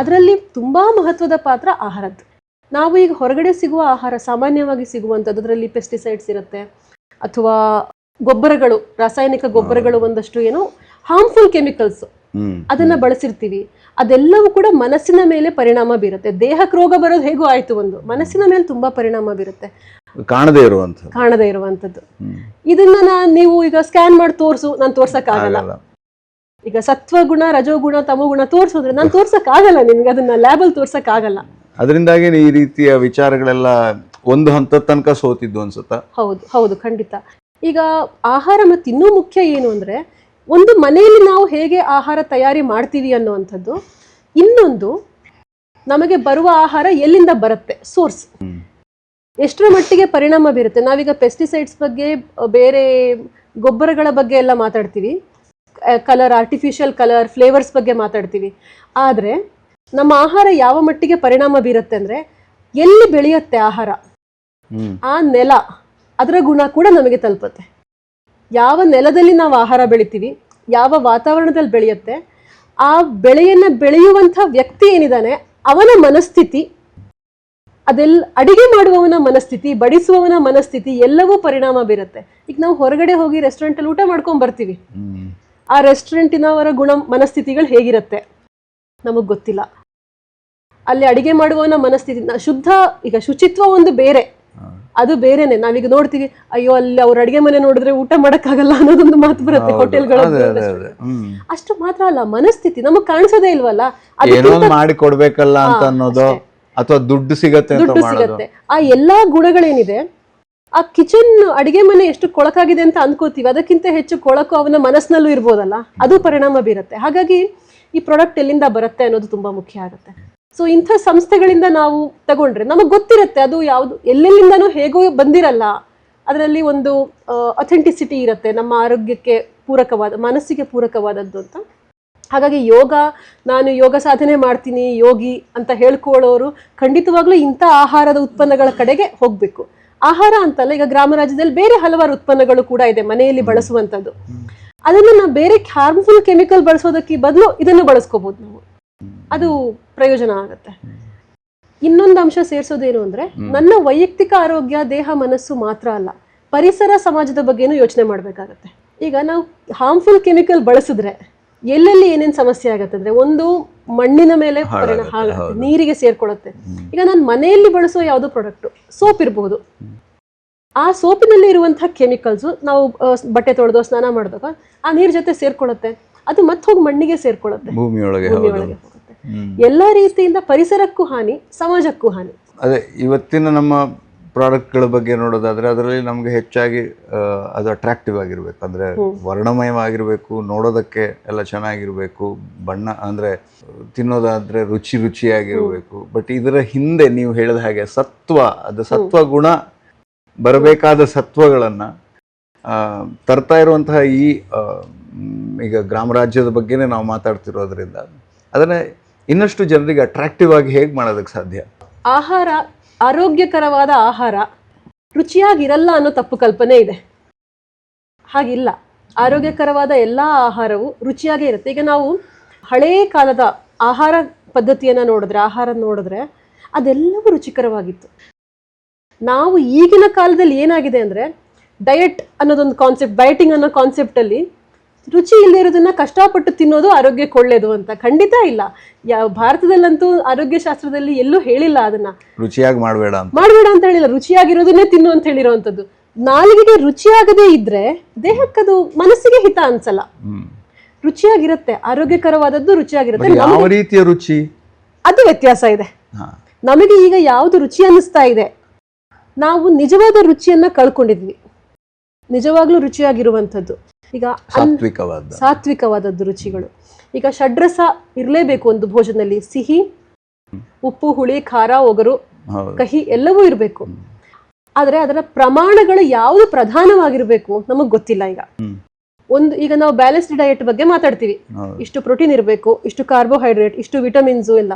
ಅದರಲ್ಲಿ ತುಂಬಾ ಮಹತ್ವದ ಪಾತ್ರ ಆಹಾರದ್ದು. ನಾವು ಈಗ ಹೊರಗಡೆ ಸಿಗುವ ಆಹಾರ, ಸಾಮಾನ್ಯವಾಗಿ ಸಿಗುವಂಥದ್ದು, ಅದರಲ್ಲಿ ಪೆಸ್ಟಿಸೈಡ್ಸ್ ಇರುತ್ತೆ, ಅಥವಾ ಗೊಬ್ಬರಗಳು, ರಾಸಾಯನಿಕ ಗೊಬ್ಬರಗಳು, ಒಂದಷ್ಟು ಏನೋ ಹಾರ್ಮ್ಫುಲ್ ಕೆಮಿಕಲ್ಸ್ ಅದನ್ನ ಬಳಸಿರ್ತೀವಿ. ಅದೆಲ್ಲವೂ ಕೂಡ ಮನಸ್ಸಿನ ಮೇಲೆ ಪರಿಣಾಮ ಬೀರುತ್ತೆ. ದೇಹಕ್ಕೆ ರೋಗ ಬರೋದು ಹೇಗೂ ಆಯ್ತು, ಒಂದು ಮನಸ್ಸಿನ ಮೇಲೆ ತುಂಬಾ ಪರಿಣಾಮ ಬೀರುತ್ತೆ, ಕಾಣದೇ ಇರುವಂತದ್ದು. ಇದನ್ನ ನೀವು ಈಗ ಸ್ಕ್ಯಾನ್ ಮಾಡಿ ತೋರ್ಸು, ನಾನು ತೋರ್ಸಕ್ ಆಗಲ್ಲ. ಈಗ ಸತ್ವಗುಣ, ರಜೋಗುಣ, ತಮೋಗುಣ ತೋರ್ಸೋದ್ರೆ ನಾನು ತೋರ್ಸಕ್ ಆಗಲ್ಲ ನಿಮ್ಗೆ, ಅದನ್ನ ಲ್ಯಾಬಲ್ ತೋರ್ಸಕ್ ಆಗಲ್ಲ. ಅದರಿಂದಾಗಿ ಈ ರೀತಿಯ ವಿಚಾರಗಳೆಲ್ಲ ಒಂದು ಹಂತದ ತನಕ ಸೋತಿದ್ದು ಅನ್ಸುತ್ತಾ? ಹೌದು, ಖಂಡಿತ. ಈಗ ಆಹಾರ ಮತ್ತೆ ಇನ್ನೂ ಮುಖ್ಯ ಏನು ಅಂದ್ರೆ, ಒಂದು ಮನೆಯಲ್ಲಿ ನಾವು ಹೇಗೆ ಆಹಾರ ತಯಾರಿ ಮಾಡ್ತೀವಿ ಅನ್ನುವಂಥದ್ದು, ಇನ್ನೊಂದು ನಮಗೆ ಬರುವ ಆಹಾರ ಎಲ್ಲಿಂದ ಬರುತ್ತೆ, ಸೋರ್ಸ್ ಎಷ್ಟರ ಮಟ್ಟಿಗೆ ಪರಿಣಾಮ ಬೀರುತ್ತೆ. ನಾವೀಗ ಪೆಸ್ಟಿಸೈಡ್ಸ್ ಬಗ್ಗೆ, ಬೇರೆ ಗೊಬ್ಬರಗಳ ಬಗ್ಗೆ ಎಲ್ಲ ಮಾತಾಡ್ತೀವಿ, ಆರ್ಟಿಫಿಷಿಯಲ್ ಕಲರ್, ಫ್ಲೇವರ್ಸ್ ಬಗ್ಗೆ ಮಾತಾಡ್ತೀವಿ. ಆದರೆ ನಮ್ಮ ಆಹಾರ ಯಾವ ಮಟ್ಟಿಗೆ ಪರಿಣಾಮ ಬೀರುತ್ತೆ ಅಂದ್ರೆ, ಎಲ್ಲಿ ಬೆಳೆಯುತ್ತೆ ಆಹಾರ, ಆ ನೆಲ, ಅದರ ಗುಣ ಕೂಡ ನಮಗೆ ತಲುಪುತ್ತೆ. ಯಾವ ನೆಲದಲ್ಲಿ ನಾವು ಆಹಾರ ಬೆಳಿತೀವಿ, ಯಾವ ವಾತಾವರಣದಲ್ಲಿ ಬೆಳೆಯುತ್ತೆ, ಆ ಬೆಳೆಯನ್ನ ಬೆಳೆಯುವಂಥ ವ್ಯಕ್ತಿ ಏನಿದ್ದಾನೆ ಅವನ ಮನಸ್ಥಿತಿ, ಅದೆಲ್ಲ ಅಡಿಗೆ ಮಾಡುವವನ ಮನಸ್ಥಿತಿ, ಬಡಿಸುವವನ ಮನಸ್ಥಿತಿ ಎಲ್ಲವೂ ಪರಿಣಾಮ ಬೀರುತ್ತೆ. ಈಗ ನಾವು ಹೊರಗಡೆ ಹೋಗಿ ರೆಸ್ಟೋರೆಂಟಲ್ಲಿ ಊಟ ಮಾಡ್ಕೊಂಡ್ ಬರ್ತೀವಿ, ಆ ರೆಸ್ಟೋರೆಂಟಿನವರ ಮನಸ್ಥಿತಿಗಳು ಹೇಗಿರುತ್ತೆ ನಮಗ್ ಗೊತ್ತಿಲ್ಲ. ಅಲ್ಲಿ ಅಡಿಗೆ ಮಾಡುವವನ ಮನಸ್ಥಿತಿ ಈಗ ಶುಚಿತ್ವ ಒಂದು ಬೇರೆ, ಅದು ಬೇರೆನೆ. ನಾವೀಗ ನೋಡ್ತೀವಿ, ಅಯ್ಯೋ ಅಲ್ಲಿ ಅವ್ರ ಅಡಿಗೆ ಮನೆ ನೋಡಿದ್ರೆ ಊಟ ಮಾಡಕ್ಕಾಗಲ್ಲ ಅನ್ನೋದೊಂದು ಮಾತು ಬರುತ್ತೆ ಹೋಟೆಲ್ಗಳಲ್ಲಿ. ಅಷ್ಟು ಮಾತ್ರ ಅಲ್ಲ, ಮನಸ್ಥಿತಿ ನಮಗ್ ಕಾಣಿಸೋದೇ ಇಲ್ವಲ್ಲ, ಮಾಡಿ ಕೊಡ್ಬೇಕಲ್ಲ ಅಂತ ಅನ್ನೋದು, ಅಥವಾ ದುಡ್ಡು ಸಿಗತ್ತೆ. ಆ ಎಲ್ಲಾ ಗುಣಗಳೇನಿದೆ, ಆ ಕಿಚನ್ ಅಡಿಗೆ ಮನೆ ಎಷ್ಟು ಕೊಳಕಾಗಿದೆ ಅಂತ ಅನ್ಕೋತೀವಿ, ಅದಕ್ಕಿಂತ ಹೆಚ್ಚು ಕೊಳಕು ಅವನ ಮನಸ್ಸಿನಲ್ಲೂ ಇರ್ಬೋದಲ್ಲ, ಅದು ಪರಿಣಾಮ ಬೀರುತ್ತೆ. ಹಾಗಾಗಿ ಈ ಪ್ರಾಡಕ್ಟ್ ಎಲ್ಲಿಂದ ಬರುತ್ತೆ ಅನ್ನೋದು ತುಂಬಾ ಮುಖ್ಯ ಆಗುತ್ತೆ. ಸೊ ಇಂಥ ಸಂಸ್ಥೆಗಳಿಂದ ನಾವು ತಗೊಂಡ್ರೆ ನಮಗೆ ಗೊತ್ತಿರುತ್ತೆ ಅದು ಯಾವುದು ಎಲ್ಲೆಲ್ಲಿಂದನೂ ಹೇಗೋ ಬಂದಿರಲ್ಲ, ಅದರಲ್ಲಿ ಒಂದು ಅಥೆಂಟಿಸಿಟಿ ಇರುತ್ತೆ, ನಮ್ಮ ಆರೋಗ್ಯಕ್ಕೆ ಪೂರಕವಾದ, ಮನಸ್ಸಿಗೆ ಪೂರಕವಾದದ್ದು ಅಂತ. ಹಾಗಾಗಿ ನಾನು ಯೋಗ ಸಾಧನೆ ಮಾಡ್ತೀನಿ, ಯೋಗಿ ಅಂತ ಹೇಳ್ಕೊಳ್ಳೋರು ಖಂಡಿತವಾಗ್ಲೂ ಇಂಥ ಆಹಾರದ ಉತ್ಪನ್ನಗಳ ಕಡೆಗೆ ಹೋಗ್ಬೇಕು. ಆಹಾರ ಅಂತಲ್ಲ, ಈಗ ಗ್ರಾಮ ರಾಜ್ಯದಲ್ಲಿ ಬೇರೆ ಹಲವಾರು ಉತ್ಪನ್ನಗಳು ಕೂಡ ಇದೆ ಮನೆಯಲ್ಲಿ ಬಳಸುವಂಥದ್ದು. ಅದನ್ನು ನಾವು ಬೇರೆ ಹಾರ್ಮ್ಫುಲ್ ಕೆಮಿಕಲ್ ಬಳಸೋದಕ್ಕೆ ಬದಲು ಇದನ್ನು ಬಳಸ್ಕೋಬಹುದು ನಾವು, ಅದು ಪ್ರಯೋಜನ ಆಗುತ್ತೆ. ಇನ್ನೊಂದು ಅಂಶ ಸೇರಿಸೋದೇನು ಅಂದ್ರೆ, ನನ್ನ ವೈಯಕ್ತಿಕ ಆರೋಗ್ಯ, ದೇಹ ಮನಸ್ಸು ಮಾತ್ರ ಅಲ್ಲ, ಪರಿಸರ ಸಮಾಜದ ಬಗ್ಗೆನೂ ಯೋಚನೆ ಮಾಡ್ಬೇಕಾಗತ್ತೆ. ಈಗ ನಾವು ಹಾರ್ಮ್ಫುಲ್ ಕೆಮಿಕಲ್ ಬಳಸಿದ್ರೆ ಎಲ್ಲೆಲ್ಲಿ ಏನೇನ್ ಸಮಸ್ಯೆ ಆಗತ್ತೆ ಅಂದ್ರೆ, ಒಂದು ಮಣ್ಣಿನ ಮೇಲೆ ಪರಿಣಾಮ, ನೀರಿಗೆ ಸೇರ್ಕೊಳ್ಳುತ್ತೆ. ಈಗ ನಾನು ಮನೆಯಲ್ಲಿ ಬಳಸೋ ಯಾವುದೋ ಪ್ರಾಡಕ್ಟ್, ಸೋಪ್ ಇರಬಹುದು, ಆ ಸೋಪಿನಲ್ಲಿ ಇರುವಂತಹ ಕೆಮಿಕಲ್ಸು ನಾವು ಬಟ್ಟೆ ತೊಳೆದೋ ಸ್ನಾನ ಮಾಡಿದಾಗ ಆ ನೀರ್ ಜೊತೆ ಸೇರ್ಕೊಳ್ಳುತ್ತೆ, ಅದು ಮತ್ತೆ ಹೋಗಿ ಮಣ್ಣಿಗೆ ಸೇರ್ಕೊಳ್ಳುತ್ತೆ, ಭೂಮಿಯೊಳಗೆ. ಭೂಮಿಯೊಳಗೆ ಹೋಗುತ್ತೆ. ಎಲ್ಲಾ ರೀತಿಯಿಂದ ಪರಿಸರಕ್ಕೂ ಹಾನಿ, ಸಮಾಜಕ್ಕೂ ಹಾನಿ. ಅದೇ ಇವತ್ತಿನ ನಮ್ಮ ಪ್ರಾಡಕ್ಟ್ಗಳ ಬಗ್ಗೆ ನೋಡೋದಾದ್ರೆ ಅದರಲ್ಲಿ ನಮ್ಗೆ ಹೆಚ್ಚಾಗಿ ಅದು ಅಟ್ರಾಕ್ಟಿವ್ ಆಗಿರ್ಬೇಕು, ಅಂದ್ರೆ ವರ್ಣಮಯವಾಗಿರ್ಬೇಕು, ನೋಡೋದಕ್ಕೆ ಎಲ್ಲ ಚೆನ್ನಾಗಿರ್ಬೇಕು, ಬಣ್ಣ ಅಂದ್ರೆ ತಿನ್ನೋದಾದ್ರೆ ರುಚಿಯಾಗಿರ್ಬೇಕು. ಬಟ್ ಇದರ ಹಿಂದೆ ನೀವು ಹೇಳಿದ ಹಾಗೆ ಸತ್ವ ಗುಣ ಬರಬೇಕಾದ ಸತ್ವಗಳನ್ನ ತರ್ತಾ ಇರುವಂತಹ ಈಗ ಗ್ರಾಮ ರಾಜ್ಯದ ಬಗ್ಗೆನೇ ನಾವು ಮಾತಾಡ್ತಿರೋದ್ರಿಂದ ಅದನ್ನ ಇನ್ನಷ್ಟು ಜನರಿಗೆ ಅಟ್ರಾಕ್ಟಿವ್ ಆಗಿ ಹೇಗೆ ಮಾಡೋದಕ್ಕೆ ಸಾಧ್ಯ? ಆಹಾರ, ಆರೋಗ್ಯಕರವಾದ ಆಹಾರ ರುಚಿಯಾಗಿರಲ್ಲ ಅನ್ನೋ ತಪ್ಪು ಕಲ್ಪನೆ ಇದೆ. ಹಾಗಿಲ್ಲ, ಆರೋಗ್ಯಕರವಾದ ಎಲ್ಲ ಆಹಾರವು ರುಚಿಯಾಗೇ ಇರುತ್ತೆ. ಈಗ ನಾವು ಹಳೇ ಕಾಲದ ಆಹಾರ ಪದ್ಧತಿಯನ್ನು ನೋಡಿದ್ರೆ ಅದೆಲ್ಲವೂ ರುಚಿಕರವಾಗಿತ್ತು. ನಾವು ಈಗಿನ ಕಾಲದಲ್ಲಿ ಏನಾಗಿದೆ ಅಂದರೆ ಡಯಟ್ ಅನ್ನೋದೊಂದು ಕಾನ್ಸೆಪ್ಟ್, ಡಯಟಿಂಗ್ ಅನ್ನೋ ಕಾನ್ಸೆಪ್ಟಲ್ಲಿ ರುಚಿ ಇಲ್ಲದೆ ಇರೋದನ್ನ ಕಷ್ಟಪಟ್ಟು ತಿನ್ನೋದು ಆರೋಗ್ಯಕ್ಕೆ ಒಳ್ಳೇದು ಅಂತ ಖಂಡಿತ ಇಲ್ಲ. ಭಾರತದಲ್ಲಂತೂ ಆರೋಗ್ಯ ಶಾಸ್ತ್ರದಲ್ಲಿ ಎಲ್ಲೂ ಹೇಳಿಲ್ಲ ಅದನ್ನ ರುಚಿಯಾಗಿ ಮಾಡಬೇಡ ಅಂತ ಹೇಳಿಲ್ಲ. ರುಚಿಯಾಗಿರೋದನ್ನೇ ತಿನ್ನು ಅಂತ ಹೇಳಿರೋವಂಥದ್ದು. ನಾಲಿಗೆಗೆ ರುಚಿಯಾಗದೇ ಇದ್ರೆ ದೇಹಕ್ಕದು, ಮನಸ್ಸಿಗೆ ಹಿತ ಅನ್ಸಲ್ಲ. ರುಚಿಯಾಗಿರುತ್ತೆ, ಆರೋಗ್ಯಕರವಾದದ್ದು ರುಚಿಯಾಗಿರುತ್ತೆ. ಯಾವ ರೀತಿಯ ರುಚಿ ಅದು ವ್ಯತ್ಯಾಸ ಇದೆ. ನಮಗೆ ಈಗ ಯಾವುದು ರುಚಿ ಅನ್ನಿಸ್ತಾ ಇದೆ, ನಾವು ನಿಜವಾದ ರುಚಿಯನ್ನ ಕಳ್ಕೊಂಡಿದ್ವಿ. ನಿಜವಾಗ್ಲೂ ರುಚಿಯಾಗಿರುವಂಥದ್ದು ಈಗ ಸಾತ್ವಿಕವಾದದ್ದು ರುಚಿಗಳು. ಈಗ ಷಡ್ರಸ ಇರಲೇಬೇಕು ಒಂದು ಭೋಜನದಲ್ಲಿ. ಸಿಹಿ, ಉಪ್ಪು, ಹುಳಿ, ಖಾರ, ಒಗರು, ಕಹಿ ಎಲ್ಲವೂ ಇರಬೇಕು. ಆದ್ರೆ ಅದರ ಪ್ರಮಾಣಗಳು ಯಾವುದು ಪ್ರಧಾನವಾಗಿರ್ಬೇಕು ನಮಗ್ ಗೊತ್ತಿಲ್ಲ. ಈಗ ನಾವು ಬ್ಯಾಲೆನ್ಸ್ಡ್ ಡಯಟ್ ಬಗ್ಗೆ ಮಾತಾಡ್ತೀವಿ. ಇಷ್ಟು ಪ್ರೋಟೀನ್ ಇರಬೇಕು, ಇಷ್ಟು ಕಾರ್ಬೋಹೈಡ್ರೇಟ್, ಇಷ್ಟು ವಿಟಮಿನ್ಸು ಎಲ್ಲ.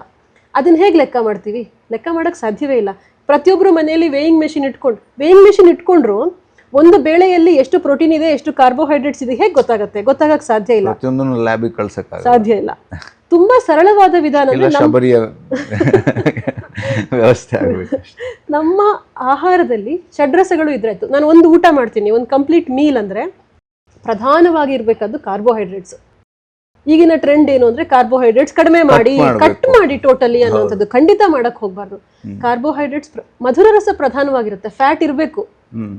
ಅದನ್ನ ಹೇಗೆ ಲೆಕ್ಕ ಮಾಡ್ತೀವಿ? ಲೆಕ್ಕ ಮಾಡಕ್ ಸಾಧ್ಯವೇ ಇಲ್ಲ. ಪ್ರತಿಯೊಬ್ರು ಮನೆಯಲ್ಲಿ ವೇಯಿಂಗ್ ಮೆಷಿನ್ ಇಟ್ಕೊಂಡ್ರು ಒಂದು ಬೇಳೆಯಲ್ಲಿ ಎಷ್ಟು ಪ್ರೋಟೀನ್ ಇದೆ, ಎಷ್ಟು ಕಾರ್ಬೋಹೈಡ್ರೇಟ್ಸ್ ಇದೆ ಹೇಗೆ ಗೊತ್ತಾಗಕ್ ಸಾಧ್ಯ ಇಲ್ಲ. ಸಾಧ್ಯ ಇಲ್ಲ. ತುಂಬಾ ಸರಳವಾದ ವಿಧಾನ ವ್ಯವಸ್ಥೆ ಆಗಬೇಕು. ನಮ್ಮ ಆಹಾರದಲ್ಲಿ ಷಡ್ರಸಗಳು ಇದ್ರಾಯ್ತು. ನಾನು ಒಂದು ಊಟ ಮಾಡ್ತೀನಿ, ಒಂದು ಕಂಪ್ಲೀಟ್ ಮೀಲ್ ಅಂದ್ರೆ ಪ್ರಧಾನವಾಗಿ ಇರ್ಬೇಕಾದ್ದು ಕಾರ್ಬೋಹೈಡ್ರೇಟ್ಸ್. ಈಗಿನ ಟ್ರೆಂಡ್ ಏನು ಅಂದ್ರೆ ಕಾರ್ಬೋಹೈಡ್ರೇಟ್ಸ್ ಕಡಿಮೆ ಮಾಡಿ, ಕಟ್ ಮಾಡಿ ಟೋಟಲಿ ಅನ್ನುವಂಥದ್ದು. ಖಂಡಿತ ಮಾಡಕ್ ಹೋಗ್ಬಾರ್ದು. ಕಾರ್ಬೋಹೈಡ್ರೇಟ್ಸ್ ಮಧುರ ರಸ ಪ್ರಧಾನವಾಗಿರುತ್ತೆ. ಫ್ಯಾಟ್ ಇರಬೇಕು.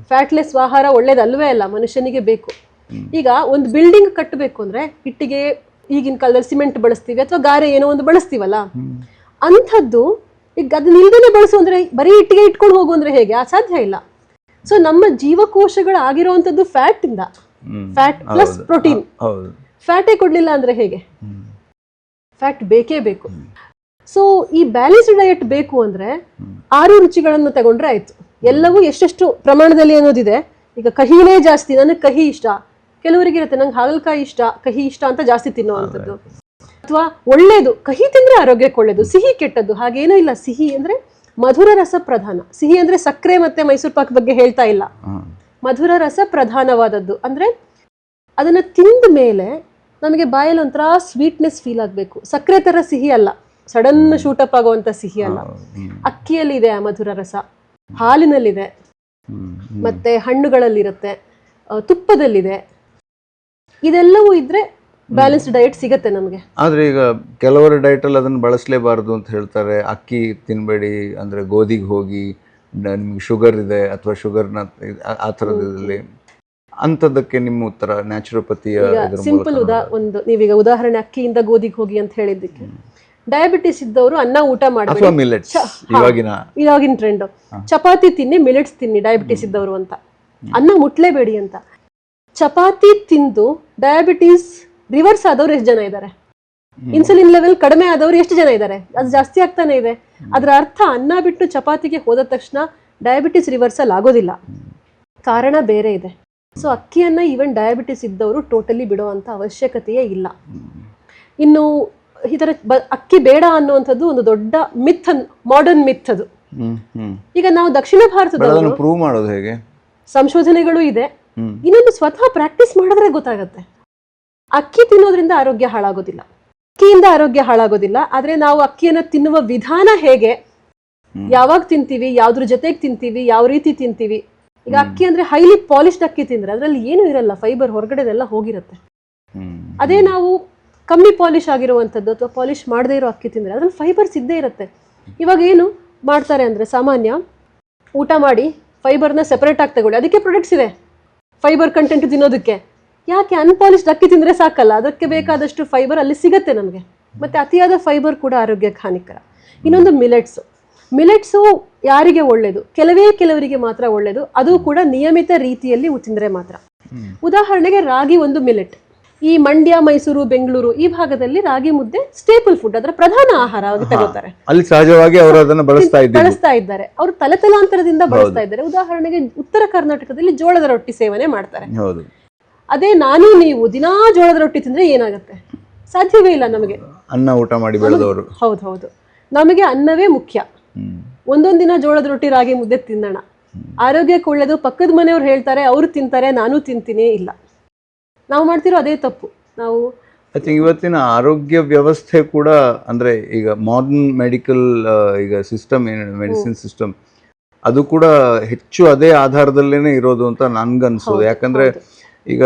ಫ್ಯಾಟ್ಲೆಸ್ ಆಹಾರ ಒಳ್ಳೇದಲ್ವೇ ಅಲ್ಲ, ಮನುಷ್ಯನಿಗೆ ಬೇಕು. ಈಗ ಒಂದು ಬಿಲ್ಡಿಂಗ್ ಕಟ್ಟಬೇಕು ಅಂದ್ರೆ ಇಟ್ಟಿಗೆ, ಈಗಿನ ಕಾಲದಲ್ಲಿ ಸಿಮೆಂಟ್ ಬಳಸ್ತೀವಿ ಅಥವಾ ಗಾರೆ ಏನೋ ಒಂದು ಬಳಸ್ತೀವಲ್ಲ, ಅಂಥದ್ದು ಈಗ ಅದನ್ನ ಇಲ್ದೇನೆ ಬಳಸು ಅಂದ್ರೆ ಬರೀ ಇಟ್ಟಿಗೆ ಇಟ್ಕೊಂಡು ಹೋಗು ಅಂದ್ರೆ ಹೇಗೆ? ಸಾಧ್ಯ ಇಲ್ಲ. ಸೊ ನಮ್ಮ ಜೀವಕೋಶಗಳು ಆಗಿರುವಂತದ್ದು ಫ್ಯಾಟ್ ಇಂದ, ಫ್ಯಾಟ್ ಪ್ಲಸ್ ಪ್ರೋಟೀನ್. ಫ್ಯಾಟೇ ಕೊಡ್ಲಿಲ್ಲ ಅಂದ್ರೆ ಹೇಗೆ? ಫ್ಯಾಟ್ ಬೇಕೇ ಬೇಕು. ಸೊ ಈ ಬ್ಯಾಲೆನ್ಸ್ಡ್ ಡಯಟ್ ಬೇಕು ಅಂದ್ರೆ 6 ರುಚಿಗಳನ್ನು ತಗೊಂಡ್ರೆ ಆಯ್ತು. ಎಲ್ಲವೂ ಎಷ್ಟೆಷ್ಟು ಪ್ರಮಾಣದಲ್ಲಿ ಅನ್ನೋದಿದೆ. ಈಗ ಕಹಿನೇ ಜಾಸ್ತಿ, ನನಗೆ ಕಹಿ ಇಷ್ಟ, ಕೆಲವರಿಗೆ ಇರುತ್ತೆ ನಂಗೆ ಹಾಗಲಕಾಯಿ ಇಷ್ಟ, ಕಹಿ ಇಷ್ಟ ಅಂತ ಜಾಸ್ತಿ ತಿನ್ನುವಂಥದ್ದು. ಅಥವಾ ಒಳ್ಳೇದು ಕಹಿ ತಿಂದ್ರೆ ಆರೋಗ್ಯಕ್ಕೆ ಒಳ್ಳೇದು, ಸಿಹಿ ಕೆಟ್ಟದ್ದು, ಹಾಗೇನೂ ಇಲ್ಲ. ಸಿಹಿ ಅಂದ್ರೆ ಮಧುರ ರಸ ಪ್ರಧಾನ. ಸಿಹಿ ಅಂದ್ರೆ ಸಕ್ಕರೆ ಮತ್ತೆ ಮೈಸೂರು ಪಾಕ್ ಬಗ್ಗೆ ಹೇಳ್ತಾ ಇಲ್ಲ. ಮಧುರ ರಸ ಪ್ರಧಾನವಾದದ್ದು ಅಂದ್ರೆ ಅದನ್ನ ತಿಂದ ಮೇಲೆ ನಮಗೆ ಬಾಯಲ್ಲಿ ಒಂಥರ ಸ್ವೀಟ್ನೆಸ್ ಫೀಲ್ ಆಗಬೇಕು. ಸಕ್ಕರೆ ತರ ಸಿಹಿ ಅಲ್ಲ, ಸಡನ್ ಶೂಟಪ್ ಆಗುವಂತ ಸಿಹಿ ಅಲ್ಲ. ಅಕ್ಕಿಯಲ್ಲಿದೆ ಆ ಮಧುರ ರಸ, ಹಾಲಿನಲ್ಲಿದೆ, ಮತ್ತೆ ಹಣ್ಣುಗಳಲ್ಲಿರುತ್ತೆ, ತುಪ್ಪದಲ್ಲಿದೆ. ಇದೆಲ್ಲವೂ ಇದ್ರೆ ಬ್ಯಾಲೆನ್ಸ್ಡ್ ಡಯಟ್ ಸಿಗತ್ತೆ ನಮಗೆ. ಆದ್ರೆ ಈಗ ಕೆಲವರ ಡಯಟ್ ಅಲ್ಲಿ ಅದನ್ನ ಬಳಸಲೇಬಾರದು ಅಂತ ಹೇಳ್ತಾರೆ. ಅಕ್ಕಿ ತಿನ್ಬೇಡಿ ಅಂದ್ರೆ ಗೋಧಿಗೆ ಹೋಗಿ ನಿಮ್ಗೆ ಶುಗರ್ ಇದೆ ಅಥವಾ ಶುಗರ್ನ ಆ ಥರದಲ್ಲಿ, ಅಂಥದ್ದಕ್ಕೆ ನಿಮ್ಮ ಉತ್ತರ ನ್ಯಾಚುರೋಪತಿಯ? ಸಿಂಪಲ್ ಒಂದು ನೀವೀಗ ಉದಾಹರಣೆ ಅಕ್ಕಿಯಿಂದ ಗೋಧಿಗೆ ಹೋಗಿ ಅಂತ ಹೇಳಿದ್ದಕ್ಕೆ, ಡಯಾಬಿಟಿಸ್ ಇದ್ದವರು ಅನ್ನ ಊಟ ಮಾಡಬೇಡಿ, ಇವಾಗಿನ ಟ್ರೆಂಡ್ ಚಪಾತಿ ತಿನ್ನಿ, ಮಿಲೆಟ್ಸ್ ತಿನ್ನಿ ಡಯಾಬಿಟಿಸ್ ಇದ್ದವರು ಅಂತ. ಅನ್ನ ಮುಟ್ಲೇಬೇಡಿ ಅಂತ. ಚಪಾತಿ ತಿಂದು ಡಯಾಬಿಟಿಸ್ ರಿವರ್ಸ್ ಆದವ್ರು ಎಷ್ಟು ಜನ ಇದ್ದಾರೆ? ಇನ್ಸುಲಿನ್ ಲೆವೆಲ್ ಕಡಿಮೆ ಆದವ್ರು ಎಷ್ಟು ಜನ ಇದ್ದಾರೆ? ಅದು ಜಾಸ್ತಿ ಆಗ್ತಾನೆ ಇದೆ. ಅದರ ಅರ್ಥ ಅನ್ನ ಬಿಟ್ಟು ಚಪಾತಿಗೆ ಹೋದ ತಕ್ಷಣ ಡಯಾಬಿಟಿಸ್ ರಿವರ್ಸಲ್ ಆಗೋದಿಲ್ಲ. ಕಾರಣ ಬೇರೆ ಇದೆ. ಸೊ ಅಕ್ಕಿಯನ್ನ ಈವನ್ ಡಯಾಬಿಟಿಸ್ ಇದ್ದವರು ಟೋಟಲಿ ಬಿಡುವಂತ ಅವಶ್ಯಕತೆಯೇ ಇಲ್ಲ. ಇನ್ನು ಈ ತರ ಅಕ್ಕಿ ಬೇಡ ಅನ್ನುವಂಥದ್ದು ಒಂದು ದೊಡ್ಡ ಮಿತ್, ಮಾಡರ್ನ್ ಮಿತ್ ಅದು. ಈಗ ನಾವು ದಕ್ಷಿಣ ಭಾರತದವರು ಪ್ರೂವ್ ಮಾಡೋದು ಹೇಗೆ? ಸಂಶೋಧನೆಗಳು ಇದೆ. ಇನ್ನೊಂದು ಸ್ವತಃ ಪ್ರಾಕ್ಟೀಸ್ ಮಾಡಿದ್ರೆ ಗೊತ್ತಾಗತ್ತೆ. ಅಕ್ಕಿ ತಿನ್ನೋದ್ರಿಂದ ಆರೋಗ್ಯ ಹಾಳಾಗೋದಿಲ್ಲ, ಅಕ್ಕಿಯಿಂದ ಆರೋಗ್ಯ ಹಾಳಾಗೋದಿಲ್ಲ. ಆದ್ರೆ ನಾವು ಅಕ್ಕಿಯನ್ನ ತಿನ್ನುವ ವಿಧಾನ ಹೇಗೆ, ಯಾವಾಗ ತಿಂತೀವಿ, ಯಾವ್ದ್ರ ಜೊತೆಗೆ ತಿಂತೀವಿ, ಯಾವ ರೀತಿ ತಿಂತೀವಿ. ಈಗ ಅಕ್ಕಿ ಅಂದ್ರೆ ಹೈಲಿ ಪಾಲಿಶ್ಡ್ ಅಕ್ಕಿ ತಿಂದ್ರೆ ಅದ್ರಲ್ಲಿ ಏನು ಇರಲ್ಲ, ಫೈಬರ್ ಹೊರಗಡೆದೆಲ್ಲ ಹೋಗಿರುತ್ತೆ. ಅದೇ ನಾವು ಕಮ್ಮಿ ಪಾಲಿಶ್ ಆಗಿರುವಂಥದ್ದು ಅಥವಾ ಪಾಲಿಶ್ ಮಾಡದೇ ಇರೋ ಅಕ್ಕಿ ತಿಂದ್ರೆ ಅದ್ರಲ್ಲಿ ಫೈಬರ್ಸ್ ಇದ್ದೇ ಇರುತ್ತೆ. ಇವಾಗ ಏನು ಮಾಡ್ತಾರೆ ಅಂದ್ರೆ, ಸಾಮಾನ್ಯ ಊಟ ಮಾಡಿ ಫೈಬರ್ನ ಸೆಪರೇಟ್ ಆಗಿ ತಗೊಳ್ಳಿ. ಅದಕ್ಕೆ ಪ್ರಾಡಕ್ಟ್ಸ್ ಇದೆ ಫೈಬರ್ ಕಂಟೆಂಟ್ ತಿನ್ನೋದಕ್ಕೆ. ಯಾಕೆ ಅನ್ಪಾಲಿಶ್ಡ್ ಅಕ್ಕಿ ತಿಂದರೆ ಸಾಕಲ್ಲ, ಅದಕ್ಕೆ ಬೇಕಾದಷ್ಟು ಫೈಬರ್ ಅಲ್ಲಿ ಸಿಗುತ್ತೆ ನಮಗೆ. ಮತ್ತು ಅತಿಯಾದ ಫೈಬರ್ ಕೂಡ ಆರೋಗ್ಯಕ್ಕೆ ಹಾನಿಕರ. ಇನ್ನೊಂದು ಮಿಲೆಟ್ಸು ಯಾರಿಗೆ ಒಳ್ಳೆಯದು? ಕೆಲವರಿಗೆ ಮಾತ್ರ ಒಳ್ಳೆಯದು, ಅದು ಕೂಡ ನಿಯಮಿತ ರೀತಿಯಲ್ಲಿ ತಿಂದರೆ ಮಾತ್ರ. ಉದಾಹರಣೆಗೆ ರಾಗಿ ಒಂದು ಮಿಲೆಟ್. ಈ ಮಂಡ್ಯ, ಮೈಸೂರು, ಬೆಂಗಳೂರು ಈ ಭಾಗದಲ್ಲಿ ರಾಗಿ ಮುದ್ದೆ ಸ್ಟೇಪಲ್ ಫುಡ್, ಅದರ ಪ್ರಧಾನ ಆಹಾರವಾಗಿ ತಗೋತಾರೆ. ಅಲ್ಲಿ ಸಹಜವಾಗಿ ಅವರು ಅದನ್ನು ಬಳಸ್ತಾ ಇದ್ದಾರೆ. ಅವರು ತಲೆತಲಾಂತರದಿಂದ ಬಳಸ್ತಾ ಇದ್ದಾರೆ. ಉದಾಹರಣೆಗೆ ಉತ್ತರ ಕರ್ನಾಟಕದಲ್ಲಿ ಜೋಳದ ರೊಟ್ಟಿ ಸೇವನೆ ಮಾಡ್ತಾರೆ. ಅದೇ ನಾನು ನೀವು ದಿನಾ ಜೋಳದ ರೊಟ್ಟಿ ತಿಂದ್ರೆ ಏನಾಗುತ್ತೆ? ಸಾಧ್ಯವೇ ಇಲ್ಲ. ನಮಗೆ ಅನ್ನ ಊಟ ಮಾಡಿ ಬೆಳೆದವರು. ಹೌದು, ನಮಗೆ ಅನ್ನವೇ ಮುಖ್ಯ. ಒಂದೊಂದು ದಿನ ಜೋಳದ ರೊಟ್ಟಿ ರಾಗಿ ಮುದ್ದೆ ತಿನ್ನೋಣ, ಆರೋಗ್ಯಕ್ಕೆ ಒಳ್ಳೇದು. ಪಕ್ಕದ ಮನೆಯವ್ರು ಹೇಳ್ತಾರೆ, ಅವರು ತಿಂತಾರೆ, ನಾನು ತಿಂತೀನಿ. ಇಲ್ಲ, ನಾವು ಮಾಡ್ತಿರೋ ಅದೇ ತಪ್ಪು. ನಾವು ಐ ಥಿಂಕ್ ಇವತ್ತಿನ ಆರೋಗ್ಯ ವ್ಯವಸ್ಥೆ ಕೂಡ ಅಂದ್ರೆ ಈಗ ಮಾಡರ್ನ್ ಮೆಡಿಕಲ್ ಈಗ ಸಿಸ್ಟಮ್ ಮೆಡಿಸಿನ್ ಸಿಸ್ಟಮ್ ಅದು ಕೂಡ ಹೆಚ್ಚು ಅದೇ ಆಧಾರದಲ್ಲೇನೆ ಇರೋದು ಅಂತ ನನ್ಗನ್ಸೋದು. ಯಾಕಂದ್ರೆ ಈಗ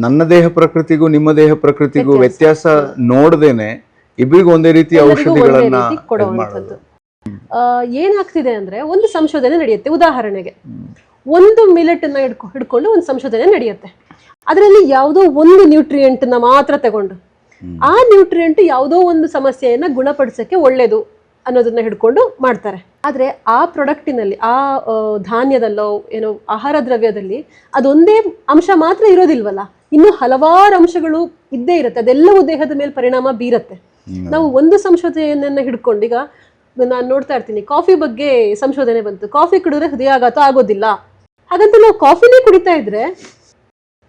ನನ್ನ ದೇಹ ಪ್ರಕೃತಿಗೂ ನಿಮ್ಮ ದೇಹ ಪ್ರಕೃತಿಗೂ ವ್ಯತ್ಯಾಸ ನೋಡ್ದೇನೆ ಇಬ್ಬರಿಗೂ ಒಂದೇ ರೀತಿಯ ಔಷಧಿಗಳನ್ನ ಮಾಡೋದು. ಏನಾಗ್ತಿದೆ ಅಂದ್ರೆ ಒಂದು ಸಂಶೋಧನೆ ನಡೆಯುತ್ತೆ. ಉದಾಹರಣೆಗೆ ಒಂದು ಮಿಲೆಟ್ ಅನ್ನ ಹಿಡ್ಕೊಂಡು ಒಂದು ಸಂಶೋಧನೆ ನಡೆಯುತ್ತೆ. ಅದರಲ್ಲಿ ಯಾವುದೋ ಒಂದು ನ್ಯೂಟ್ರಿಯೆಂಟ್ ನ ಮಾತ್ರ ತಗೊಂಡು ಆ ನ್ಯೂಟ್ರಿಯೆಂಟ್ ಯಾವುದೋ ಒಂದು ಸಮಸ್ಯೆಯನ್ನ ಗುಣಪಡಿಸಕ್ಕೆ ಒಳ್ಳೇದು ಅನ್ನೋದನ್ನ ಹಿಡ್ಕೊಂಡು ಮಾಡ್ತಾರೆ. ಆದ್ರೆ ಆ ಪ್ರಾಡಕ್ಟಿನಲ್ಲಿ, ಆ ಧಾನ್ಯದಲ್ಲೋ ಏನೋ ಆಹಾರ ದ್ರವ್ಯದಲ್ಲಿ ಅದೊಂದೇ ಅಂಶ ಮಾತ್ರ ಇರೋದಿಲ್ವಲ್ಲ, ಇನ್ನು ಹಲವಾರು ಅಂಶಗಳು ಇದ್ದೇ ಇರುತ್ತೆ. ಅದೆಲ್ಲವೂ ದೇಹದ ಮೇಲೆ ಪರಿಣಾಮ ಬೀರತ್ತೆ. ನಾವು ಒಂದು ಸಂಶೋಧನೆಯನ್ನ ಹಿಡ್ಕೊಂಡು, ಈಗ ನಾನು ನೋಡ್ತಾ ಇರ್ತೀನಿ, ಕಾಫಿ ಬಗ್ಗೆ ಸಂಶೋಧನೆ ಬಂತು, ಕಾಫಿ ಕುಡಿದ್ರೆ ಹೃದಯಾಘಾತ ಆಗೋದಿಲ್ಲ. ಹಾಗಂತ ನಾವು ಕಾಫಿನೇ ಕುಡಿತಾ ಇದ್ರೆ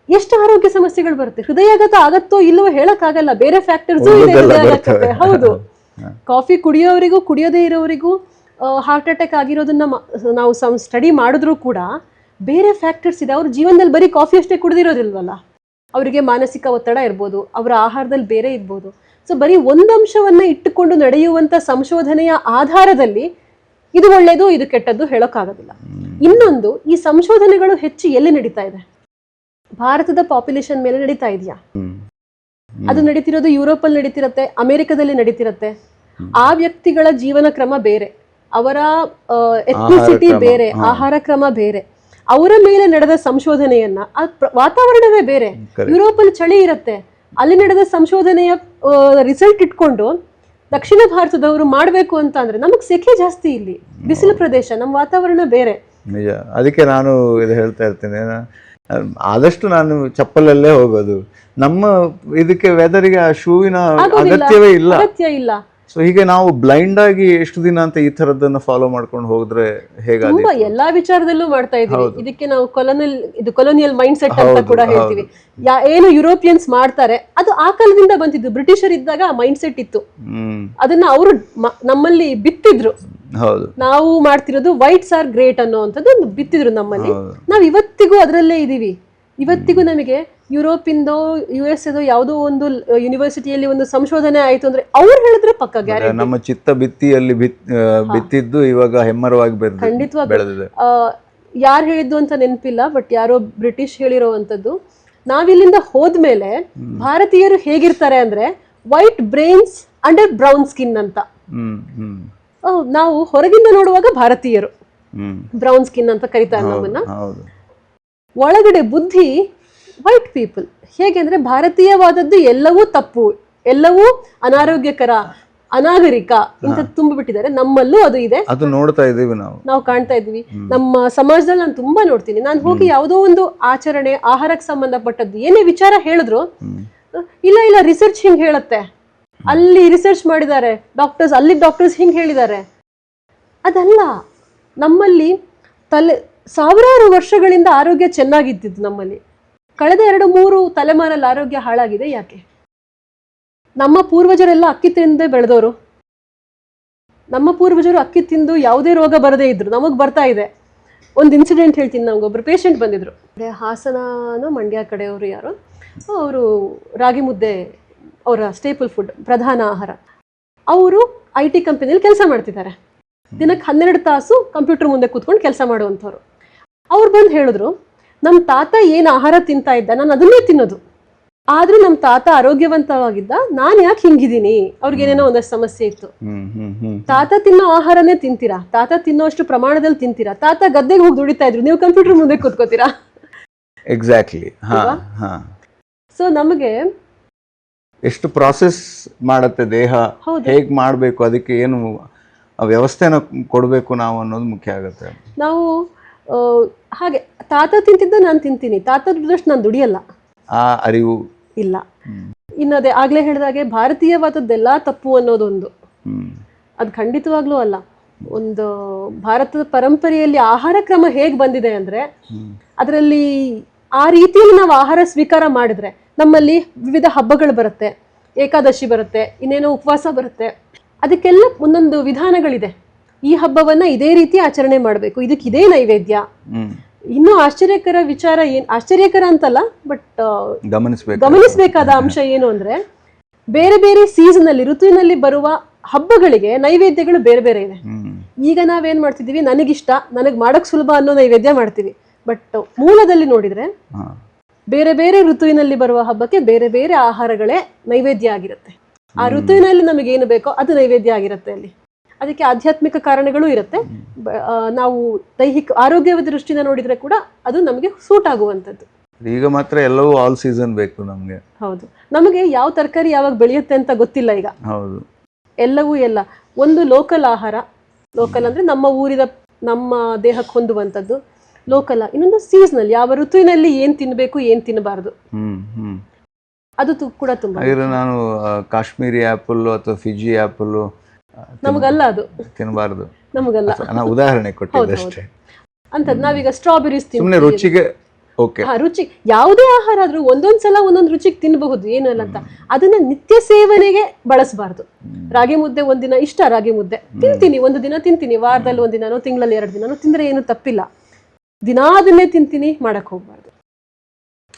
ಎಷ್ಟು ಆರೋಗ್ಯ ಸಮಸ್ಯೆಗಳು ಬರುತ್ತೆ. ಹೃದಯಾಘಾತ ಆಗತ್ತೋ ಇಲ್ಲವೋ ಹೇಳಕ್ಕಾಗಲ್ಲ, ಬೇರೆ ಫ್ಯಾಕ್ಟರ್ಸ್ ಇದೆ ಹೃದಯಾಘಾತಕ್ಕೆ. ಹೌದು, ಕಾಫಿ ಕುಡಿಯೋವರಿಗೂ ಕುಡಿಯೋದೇ ಇರೋವರಿಗೂ ಹಾರ್ಟ್ ಅಟ್ಯಾಕ್ ಆಗಿರೋದನ್ನ ನಾವು ಸ್ಟಡಿ ಮಾಡಿದ್ರು ಕೂಡ ಬೇರೆ ಫ್ಯಾಕ್ಟರ್ಸ್ ಇದೆ. ಅವ್ರ ಜೀವನದಲ್ಲಿ ಬರೀ ಕಾಫಿ ಅಷ್ಟೇ ಕುಡಿದಿರೋದಿಲ್ವಲ್ಲ, ಅವರಿಗೆ ಮಾನಸಿಕ ಒತ್ತಡ ಇರ್ಬೋದು, ಅವರ ಆಹಾರದಲ್ಲಿ ಬೇರೆ ಇರ್ಬೋದು. ಸೊ ಬರೀ ಒಂದು ಅಂಶವನ್ನ ಇಟ್ಟುಕೊಂಡು ನಡೆಯುವಂತ ಸಂಶೋಧನೆಯ ಆಧಾರದಲ್ಲಿ ಇದು ಒಳ್ಳೇದು ಇದು ಕೆಟ್ಟದ್ದು ಹೇಳೋಕ್ಕಾಗೋದಿಲ್ಲ. ಇನ್ನೊಂದು, ಈ ಸಂಶೋಧನೆಗಳು ಹೆಚ್ಚು ಎಲ್ಲಿ ನಡೀತಾ ಇದೆ? ಭಾರತದ ಪಾಪ್ಯುಲೇಷನ್ ಮೇಲೆ ನಡೀತಾ ಇದೆಯಾ? ಅದು ನಡೀತಿರೋದು ಯುರೋಪಲ್ಲಿ ನಡೀತಿರತ್ತೆ, ಅಮೆರಿಕದಲ್ಲಿ ನಡೀತಿರತ್ತೆ. ಆ ವ್ಯಕ್ತಿಗಳ ಜೀವನ ಕ್ರಮ ಬೇರೆ, ಅವರ ಎಥ್ನಿಸಿಟಿ ಬೇರೆ, ಆಹಾರ ಕ್ರಮ ಬೇರೆ. ಅವರ ಮೇಲೆ ನಡೆದ ಸಂಶೋಧನೆಯನ್ನ, ವಾತಾವರಣವೇ ಬೇರೆ. ಯುರೋಪಲ್ಲಿ ಚಳಿ ಇರತ್ತೆ, ಅಲ್ಲಿ ನಡೆದ ಸಂಶೋಧನೆಯ ರಿಸಲ್ಟ್ ಇಟ್ಕೊಂಡು ದಕ್ಷಿಣ ಭಾರತದವರು ಮಾಡಬೇಕು ಅಂತ ಅಂದ್ರೆ ನಮಗ್ ಸೆಕೆ ಜಾಸ್ತಿ, ಇಲ್ಲಿ ಬಿಸಿಲು ಪ್ರದೇಶ, ನಮ್ಮ ವಾತಾವರಣ ಬೇರೆ. ನಿಜ. ಅದಕ್ಕೆ ನಾನು ಇದು ಹೇಳ್ತಾ ಇರ್ತೀನಿ, ಆದಷ್ಟು ನಾನು ಚಪ್ಪಲಲ್ಲೇ ಹೋಗೋದು. ನಮ್ಮ ಇದಕ್ಕೆ ವೆದರಿಗೆ ಆ ಶೂವಿನ ಅಗತ್ಯವೇ ಇಲ್ಲ. ಸೊ ಹೀಗೆ ನಾವು ಬ್ಲೈಂಡ್ ಆಗಿ ಎಷ್ಟು ದಿನ ಅಂತ ಈ ತರದನ್ನ ಫಾಲೋ ಮಾಡ್ಕೊಂಡು ಹೋದ್ರೆ ಹೇಗಾಗುತ್ತೆ? ಎಲ್ಲಾ ವಿಚಾರದಲ್ಲೂ ಮಾಡ್ತಾ ಇದೀವಿ. ಇದಕ್ಕೆ ನಾವು ಕೊಲೋನಿಯಲ್ ಮೈಂಡ್ ಸೆಟ್ ಅಂತ ಕೂಡ ಹೇಳ್ತೀವಿ. ಏನು ಯುರೋಪಿಯನ್ಸ್ ಮಾಡ್ತಾರೆ ಅದು ಆ ಕಾಲದಿಂದ ಬಂದಿದ್ದು. ಬ್ರಿಟಿಷರ್ ಇದ್ದಾಗ ಆ ಮೈಂಡ್ ಸೆಟ್ ಇತ್ತು, ಅದನ್ನ ಅವರು ನಮ್ಮಲ್ಲಿ ಬಿತ್ತಿದ್ರು. ನಾವು ಮಾಡ್ತಿರೋದು ವೈಟ್ಸ್ ಆರ್ ಗ್ರೇಟ್ ಅನ್ನೋಂಥದ್ದು ಬಿತ್ತಿದ್ರು ನಮ್ಮಲ್ಲಿ. ನಾವ್ ಇವತ್ತಿಗೂ ಅದರಲ್ಲೇ ಇದೀವಿ. ಇವತ್ತಿಗೂ ನಮಗೆ ಯುರೋಪಿಂದೋ US ಅದೋ ಯಾವುದೋ ಒಂದು ಯೂನಿವರ್ಸಿಟಿಯಲ್ಲಿ ಒಂದು ಸಂಶೋಧನೆ ಆಯ್ತು ಅಂದ್ರೆ ಅವ್ರು ಹೇಳಿದ್ರೆ ಪಕ್ಕ ಗ್ಯಾರಂಟಿ. ನಮ್ಮ ಚಿತ್ತ ಬಿತ್ತಿಯಲ್ಲಿ ಬಿತ್ತಿದ್ದು ಇವಾಗ ಹೆಮ್ಮರವಾಗಿ ಬೆಳೆದಿದೆ. ಯಾರು ಹೇಳಿದ್ದು ಅಂತ ನೆನಪಿಲ್ಲ, ಬಟ್ ಯಾರೋ ಬ್ರಿಟಿಷ್ ಹೇಳಿರೋವಂಥದ್ದು. ನಾವಿಲ್ಲಿಂದ ಹೋದ್ಮೇಲೆ ಭಾರತೀಯರು ಹೇಗಿರ್ತಾರೆ ಅಂದ್ರೆ white brains under brown skin ಅಂತ. ನಾವು ಹೊರಗಿಂದ ನೋಡುವಾಗ ಭಾರತೀಯರು ಬ್ರೌನ್ ಸ್ಕಿನ್ ಅಂತ ಕರೀತಾರೆ ನಮ್ಮನ್ನ. ಒಳಗಡೆ ಬುದ್ಧಿ ವೈಟ್ ಪೀಪಲ್. ಹೇಗೆ ಅಂದ್ರೆ ಭಾರತೀಯವಾದದ್ದು ಎಲ್ಲವೂ ತಪ್ಪು, ಎಲ್ಲವೂ ಅನಾರೋಗ್ಯಕರ, ಅನಾಗರಿಕ ಇಂತ ತುಂಬಿಬಿಟ್ಟಿದ್ದಾರೆ. ನಮ್ಮಲ್ಲೂ ಅದು ಇದೆ, ಅದು ನೋಡ್ತಾ ಇದೀವಿ, ನಾವು ಕಾಣ್ತಾ ಇದೀವಿ ನಮ್ಮ ಸಮಾಜದಲ್ಲಿ. ನಾನು ತುಂಬಾ ನೋಡ್ತೀನಿ. ನಾನು ಹೋಗಿ ಯಾವುದೋ ಒಂದು ಆಚರಣೆ, ಆಹಾರಕ್ಕೆ ಸಂಬಂಧಪಟ್ಟದ್ದು ಏನೇ ವಿಚಾರ ಹೇಳಿದ್ರು, ಇಲ್ಲ ರಿಸರ್ಚ್ ಹಿಂಗ್ ಹೇಳುತ್ತೆ, ಅಲ್ಲಿ ರಿಸರ್ಚ್ ಮಾಡಿದ್ದಾರೆ ಡಾಕ್ಟರ್ಸ್, ಅಲ್ಲಿ ಡಾಕ್ಟರ್ಸ್ ಹಿಂಗ್ ಹೇಳಿದ್ದಾರೆ. ಅದಲ್ಲ, ನಮ್ಮಲ್ಲಿ ಸಾವಿರಾರು ವರ್ಷಗಳಿಂದ ಆರೋಗ್ಯ ಚೆನ್ನಾಗಿದ್ದಿದ್ದು ನಮ್ಮಲ್ಲಿ. ಕಳೆದ 2-3 ತಲೆಮಾರಲ್ಲಿ ಆರೋಗ್ಯ ಹಾಳಾಗಿದೆ. ಯಾಕೆ? ನಮ್ಮ ಪೂರ್ವಜರೆಲ್ಲ ಅಕ್ಕಿ ತಿಂದೇ ಬೆಳೆದವರು. ನಮ್ಮ ಪೂರ್ವಜರು ಅಕ್ಕಿ ತಿಂದು ಯಾವುದೇ ರೋಗ ಬರದೇ ಇದ್ರು, ನಮಗ್ ಬರ್ತಾ ಇದೆ. ಒಂದು ಇನ್ಸಿಡೆಂಟ್ ಹೇಳ್ತೀನಿ. ನಮ್ಗೊಬ್ರು ಪೇಷಂಟ್ ಬಂದಿದ್ರು, ಹಾಸನನೋ ಮಂಡ್ಯ ಕಡೆಯವರು ಯಾರು, ಅವರು ರಾಗಿ ಮುದ್ದೆ ಅವರ ಸ್ಟೇಪಲ್ ಫುಡ್, ಪ್ರಧಾನ ಆಹಾರ. ಅವರು IT ಕಂಪನಿಯಲ್ಲಿ ಕೆಲಸ ಮಾಡ್ತಿದ್ದಾರೆ. ದಿನಕ್ಕೆ 12 ತಾಸು ಕಂಪ್ಯೂಟರ್ ಮುಂದೆ ಕೂತ್ಕೊಂಡು ಕೆಲಸ ಮಾಡುವಂಥವ್ರು. ಅವ್ರು ಬಂದು ಹೇಳಿದ್ರು, ನಮ್ಮ ತಾತ ಏನು ಆಹಾರ ತಿಂತಾ ಇದ್ದ, ನಾನು ಅದನ್ನೇ ತಿನ್ನೋದು. ಆದ್ರೂ ನಮ್ಮ ತಾತ ಆರೋಗ್ಯವಂತವಾಗಿದ್ದ, ನಾನು ಯಾಕೆ ಹಿಂಗಿದ್ದೀನಿ, ಅವ್ರಿಗೇನೇನೋ ಒಂದಷ್ಟು ಸಮಸ್ಯೆ ಇತ್ತು. ತಾತ ತಿನ್ನೋ ಆಹಾರನೇ ತಿಂತೀರಾ, ತಾತ ತಿನ್ನೋಷ್ಟು ಪ್ರಮಾಣದಲ್ಲಿ ತಿಂತೀರಾ, ತಾತ ಗದ್ದೆಗೆ ಹೋಗಿ ದುಡಿತಾ ಇದ್ರು, ನೀವು ಕಂಪ್ಯೂಟರ್ ಮುಂದೆ ಕೂತ್ಕೋತೀರಾ. ಎಕ್ಸಾಕ್ಟ್ಲಿ. ಸೊ ನಮಗೆ ಎಷ್ಟು ಪ್ರಾಸೆಸ್ ಮಾಡತ್ತೆ ದೇಹ, ಹೇಗ್ ಮಾಡ್ಬೇಕು, ಅದಕ್ಕೆ ಏನು ವ್ಯವಸ್ಥೆನ ಕೊಡಬೇಕು ನಾವು ಅನ್ನೋದು ಮುಖ್ಯ ಆಗುತ್ತೆ. ನಾವು ಹಾಗೆ ತಾತ ತಿಂತಿದ್ದ ನಾನು ತಿಂತೀನಿ, ತಾತ ದುಡಿದಷ್ಟು ನಾನು ದುಡಿಯಲ್ಲ, ಆ ಅರಿವು ಇಲ್ಲ. ಇನ್ನದೇ ಆಗ್ಲೇ ಹೇಳಿದಾಗೆ ಭಾರತೀಯವಾದದ್ದೆಲ್ಲ ತಪ್ಪು ಅನ್ನೋದೊಂದು, ಅದು ಖಂಡಿತವಾಗ್ಲೂ ಅಲ್ಲ. ಒಂದು ಭಾರತದ ಪರಂಪರೆಯಲ್ಲಿ ಆಹಾರ ಕ್ರಮ ಹೇಗೆ ಬಂದಿದೆ ಅಂದ್ರೆ, ಅದರಲ್ಲಿ ಆ ರೀತಿಯಲ್ಲಿ ನಾವು ಆಹಾರ ಸ್ವೀಕಾರ ಮಾಡಿದ್ರೆ ನಮ್ಮಲ್ಲಿ ವಿವಿಧ ಹಬ್ಬಗಳು ಬರುತ್ತೆ, ಏಕಾದಶಿ ಬರುತ್ತೆ, ಇನ್ನೇನೋ ಉಪವಾಸ ಬರುತ್ತೆ, ಅದಕ್ಕೆಲ್ಲ ಒಂದೊಂದು ವಿಧಾನಗಳಿದೆ. ಈ ಹಬ್ಬವನ್ನ ಇದೇ ರೀತಿ ಆಚರಣೆ ಮಾಡಬೇಕು, ಇದಕ್ಕೆ ಇದೇ ನೈವೇದ್ಯ. ಇನ್ನೂ ಆಶ್ಚರ್ಯಕರ ವಿಚಾರ ಆಶ್ಚರ್ಯಕರ ಅಂತಲ್ಲ, ಬಟ್ ಗಮನಿಸಬೇಕಾದ ಅಂಶ ಏನು ಅಂದ್ರೆ, ಬೇರೆ ಬೇರೆ ಸೀಸನ್ ಅಲ್ಲಿ, ಋತುವಿನಲ್ಲಿ ಬರುವ ಹಬ್ಬಗಳಿಗೆ ನೈವೇದ್ಯಗಳು ಬೇರೆ ಬೇರೆ ಇದೆ. ಈಗ ನಾವೇನ್ ಮಾಡ್ತಿದೀವಿ, ನನಗಿಷ್ಟ, ನನಗ್ ಮಾಡಕ್ ಸುಲಭ ಅನ್ನೋ ನೈವೇದ್ಯ ಮಾಡ್ತೀವಿ. ಬಟ್ ಮೂಲದಲ್ಲಿ ನೋಡಿದ್ರೆ ಬೇರೆ ಬೇರೆ ಋತುವಿನಲ್ಲಿ ಬರುವ ಹಬ್ಬಕ್ಕೆ ಬೇರೆ ಬೇರೆ ಆಹಾರಗಳೇ ನೈವೇದ್ಯ ಆಗಿರುತ್ತೆ. ಆ ಋತುವಿನಲ್ಲಿ ನಮಗೇನು ಬೇಕೋ ಅದು ನೈವೇದ್ಯ ಆಗಿರುತ್ತೆ ಅಲ್ಲಿ. ಅದಕ್ಕೆ ಆಧ್ಯಾತ್ಮಿಕ ಕಾರಣಗಳು ಇರುತ್ತೆ. ನಾವು ದೈಹಿಕ ಆರೋಗ್ಯದ ದೃಷ್ಟಿಯಿಂದ ನೋಡಿದ್ರೆ ಕೂಡ ಅದು ನಮಗೆ ಸೂಟ್ ಆಗುವಂಥದ್ದು. ಈಗ ಮಾತ್ರ ಎಲ್ಲವೂ ಆಲ್ ಸೀಸನ್ ಬೇಕು ನಮಗೆ. ಹೌದು, ನಮಗೆ ಯಾವ ತರಕಾರಿ ಯಾವಾಗ ಬೆಳೆಯುತ್ತೆ ಅಂತ ಗೊತ್ತಿಲ್ಲ ಈಗ. ಹೌದು, ಎಲ್ಲವೂ ಎಲ್ಲ ಒಂದು ಲೋಕಲ್ ಆಹಾರ, ಲೋಕಲ್ ಅಂದ್ರೆ ನಮ್ಮ ಊರಿನ ನಮ್ಮ ದೇಹಕ್ಕೆ ಹೊಂದುವಂಥದ್ದು ಲೋಕಲ್. ಇನ್ನೊಂದು ಸೀಸನಲ್, ಯಾವ ಋತುವಿನಲ್ಲಿ ಏನ್ ತಿನ್ಬೇಕು ಏನ್ ತಿನ್ನಬಾರ್ದು, ಅದು ಕೂಡ ತುಂಬಾ. ನಾನು ಕಾಶ್ಮೀರಿ ಆಪಲ್ ಅಥವಾ ಫಿಜಿ ಆಪಲ್ ನಮಗಲ್ಲ, ಅದು ತಿನ್ನಬಾರ್ದು, ನಮಗಲ್ಲ. ಉದಾಹರಣೆ ಕೊಟ್ಟಿದ್ದೆ ಅಂತದ್. ನಾವೀಗ ಸ್ಟ್ರಾಬೆರೀಸ್ ಸುಮ್ಮನೆ ರುಚಿಗೆ, ರುಚಿ ಯಾವುದೇ ಆಹಾರ ಆದ್ರೂ ಒಂದೊಂದ್ಸಲ ಒಂದೊಂದು ರುಚಿಗೆ ತಿನ್ನಬಹುದು, ಏನಲ್ಲ ಅಂತ. ಅದನ್ನ ನಿತ್ಯ ಸೇವನೆಗೆ ಬಳಸಬಾರ್ದು. ರಾಗಿ ಮುದ್ದೆ ಒಂದಿನ ಇಷ್ಟ, ರಾಗಿ ಮುದ್ದೆ ತಿಂತೀನಿ, ಒಂದು ದಿನ ತಿಂತೀನಿ, ವಾರದಲ್ಲಿ ಒಂದಿನನೋ ತಿಂಗಳಲ್ಲಿ 2 ದಿನನೋ ತಿಂದ್ರೆ ಏನು ತಪ್ಪಿಲ್ಲ. ದಿನಾ ಅದನ್ನೇ ತಿಂತೀನಿ ಮಾಡಕ್ ಹೋಗ್ಬಾರ್ದು.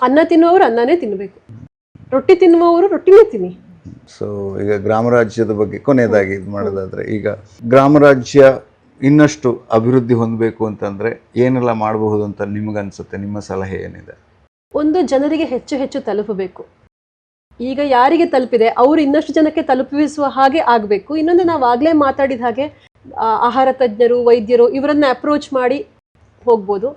ಅನ್ನ ತಿನ್ನುವವರು ಅನ್ನನೇ ತಿನ್ಬೇಕು, ರೊಟ್ಟಿ ತಿನ್ನುವವರು ರೊಟ್ಟಿನೇ ತಿನ್ನಿ. ಸೊ ಈಗ ಗ್ರಾಮ ರಾಜ್ಯದ ಬಗ್ಗೆ ಕೊನೆಯದಾಗಿ ಇದು ಮಾಡೋದಾದ್ರೆ, ಈಗ ಗ್ರಾಮ ರಾಜ್ಯ ಇನ್ನಷ್ಟು ಅಭಿವೃದ್ಧಿ ಹೊಂದಬೇಕು ಅಂತಂದ್ರೆ ಏನೆಲ್ಲ ಮಾಡಬಹುದು ಅಂತ ನಿಮಗನ್ಸುತ್ತೆ? ನಿಮ್ಮ ಸಲಹೆ ಏನಿದೆ? ಒಂದು, ಜನರಿಗೆ ಹೆಚ್ಚು ಹೆಚ್ಚು ತಲುಪಬೇಕು. ಈಗ ಯಾರಿಗೆ ತಲುಪಿದೆ ಅವರು ಇನ್ನಷ್ಟು ಜನಕ್ಕೆ ತಲುಪಿಸುವ ಹಾಗೆ ಆಗಬೇಕು. ಇನ್ನೊಂದು, ನಾವು ಆಗ್ಲೇ ಮಾತಾಡಿದ ಹಾಗೆ ಆಹಾರ ತಜ್ಞರು, ವೈದ್ಯರು ಇವರನ್ನ ಅಪ್ರೋಚ್ ಮಾಡಿ ಹೋಗ್ಬೋದು.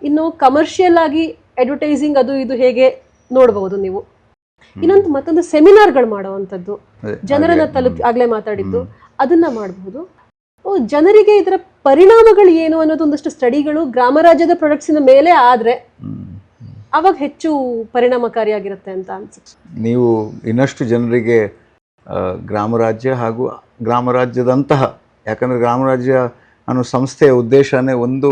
ಇನ್ನು ಕಮರ್ಷಿಯಲ್ ಆಗಿ ಅಡ್ವರ್ಟೈಸಿಂಗ್ ಅದು ಇದು ಹೇಗೆ ನೋಡಬಹುದು ನೀವು. ಇನ್ನೊಂದು ಮತ್ತೊಂದು ಸೆಮಿನಾರ್ಗಳು ಮಾಡುವಂಥದ್ದು, ಜನರನ್ನ ಆಗ್ಲೇ ಮಾತಾಡಿದ್ದು, ಅದನ್ನ ಮಾಡಬಹುದು. ಜನರಿಗೆ ಇದರ ಪರಿಣಾಮಗಳು ಏನು ಅನ್ನೋದು ಒಂದಷ್ಟು ಸ್ಟಡಿಗಳು ಗ್ರಾಮ ರಾಜ್ಯದ ಪ್ರಾಡಕ್ಟ್ಸಿನ ಮೇಲೆ ಆದ್ರೆ ಅವಾಗ ಹೆಚ್ಚು ಪರಿಣಾಮಕಾರಿಯಾಗಿರುತ್ತೆ ಅಂತ ಅನ್ಸುತ್ತೆ. ನೀವು ಇನ್ನಷ್ಟು ಜನರಿಗೆ ಗ್ರಾಮ ರಾಜ್ಯ ಹಾಗೂ ಗ್ರಾಮ ರಾಜ್ಯದಂತಹ, ಯಾಕಂದ್ರೆ ಗ್ರಾಮ ರಾಜ್ಯ ಅನ್ನೋ ಸಂಸ್ಥೆಯ ಉದ್ದೇಶನೇ ಒಂದು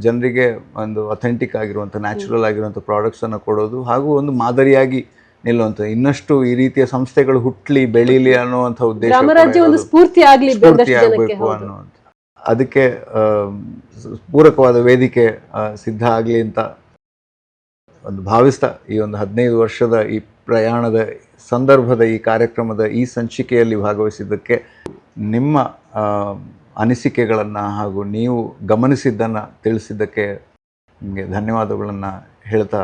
ಜನರಿಗೆ ಒಂದು ಅಥೆಂಟಿಕ್ ಆಗಿರುವಂಥ, ನ್ಯಾಚುರಲ್ ಆಗಿರುವಂಥ ಪ್ರಾಡಕ್ಟ್ಸನ್ನು ಕೊಡೋದು ಹಾಗೂ ಒಂದು ಮಾದರಿಯಾಗಿ ನಿಲ್ಲುವಂಥ, ಇನ್ನಷ್ಟು ಈ ರೀತಿಯ ಸಂಸ್ಥೆಗಳು ಹುಟ್ಲಿ ಬೆಳೀಲಿ ಅನ್ನುವಂಥ ಉದ್ದೇಶ, ಒಂದು ಸ್ಫೂರ್ತಿ ಆಗಬೇಕು ಅನ್ನುವಂಥ. ಅದಕ್ಕೆ ಪೂರಕವಾದ ವೇದಿಕೆ ಸಿದ್ಧ ಆಗಲಿ ಅಂತ ಒಂದು ಭಾವಿಸ್ತಾ, ಈ ಒಂದು 15 ವರ್ಷದ ಈ ಪ್ರಯಾಣದ ಸಂದರ್ಭದ ಈ ಕಾರ್ಯಕ್ರಮದ ಈ ಸಂಚಿಕೆಯಲ್ಲಿ ಭಾಗವಹಿಸಿದ್ದಕ್ಕೆ, ನಿಮ್ಮ ಅನಿಸಿಕೆಗಳನ್ನು ಹಾಗೂ ನೀವು ಗಮನಿಸಿದ್ದನ್ನು ತಿಳಿಸಿದ್ದಕ್ಕೆ ನಿಮಗೆ ಧನ್ಯವಾದಗಳನ್ನು ಹೇಳ್ತಾ,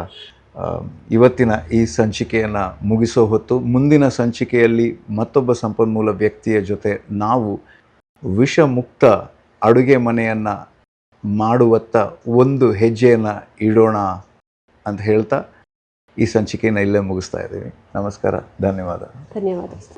ಇವತ್ತಿನ ಈ ಸಂಚಿಕೆಯನ್ನು ಮುಗಿಸೋ ಹೊತ್ತು, ಮುಂದಿನ ಸಂಚಿಕೆಯಲ್ಲಿ ಮತ್ತೊಬ್ಬ ಸಂಪನ್ಮೂಲ ವ್ಯಕ್ತಿಯ ಜೊತೆ ನಾವು ವಿಷಮುಕ್ತ ಅಡುಗೆ ಮನೆಯನ್ನು ಮಾಡುವತ್ತ ಒಂದು ಹೆಜ್ಜೆಯನ್ನು ಇಡೋಣ ಅಂತ ಹೇಳ್ತಾ ಈ ಸಂಚಿಕೆಯನ್ನು ಇಲ್ಲೇ ಮುಗಿಸ್ತಾ ಇದ್ದೀವಿ. ನಮಸ್ಕಾರ, ಧನ್ಯವಾದ.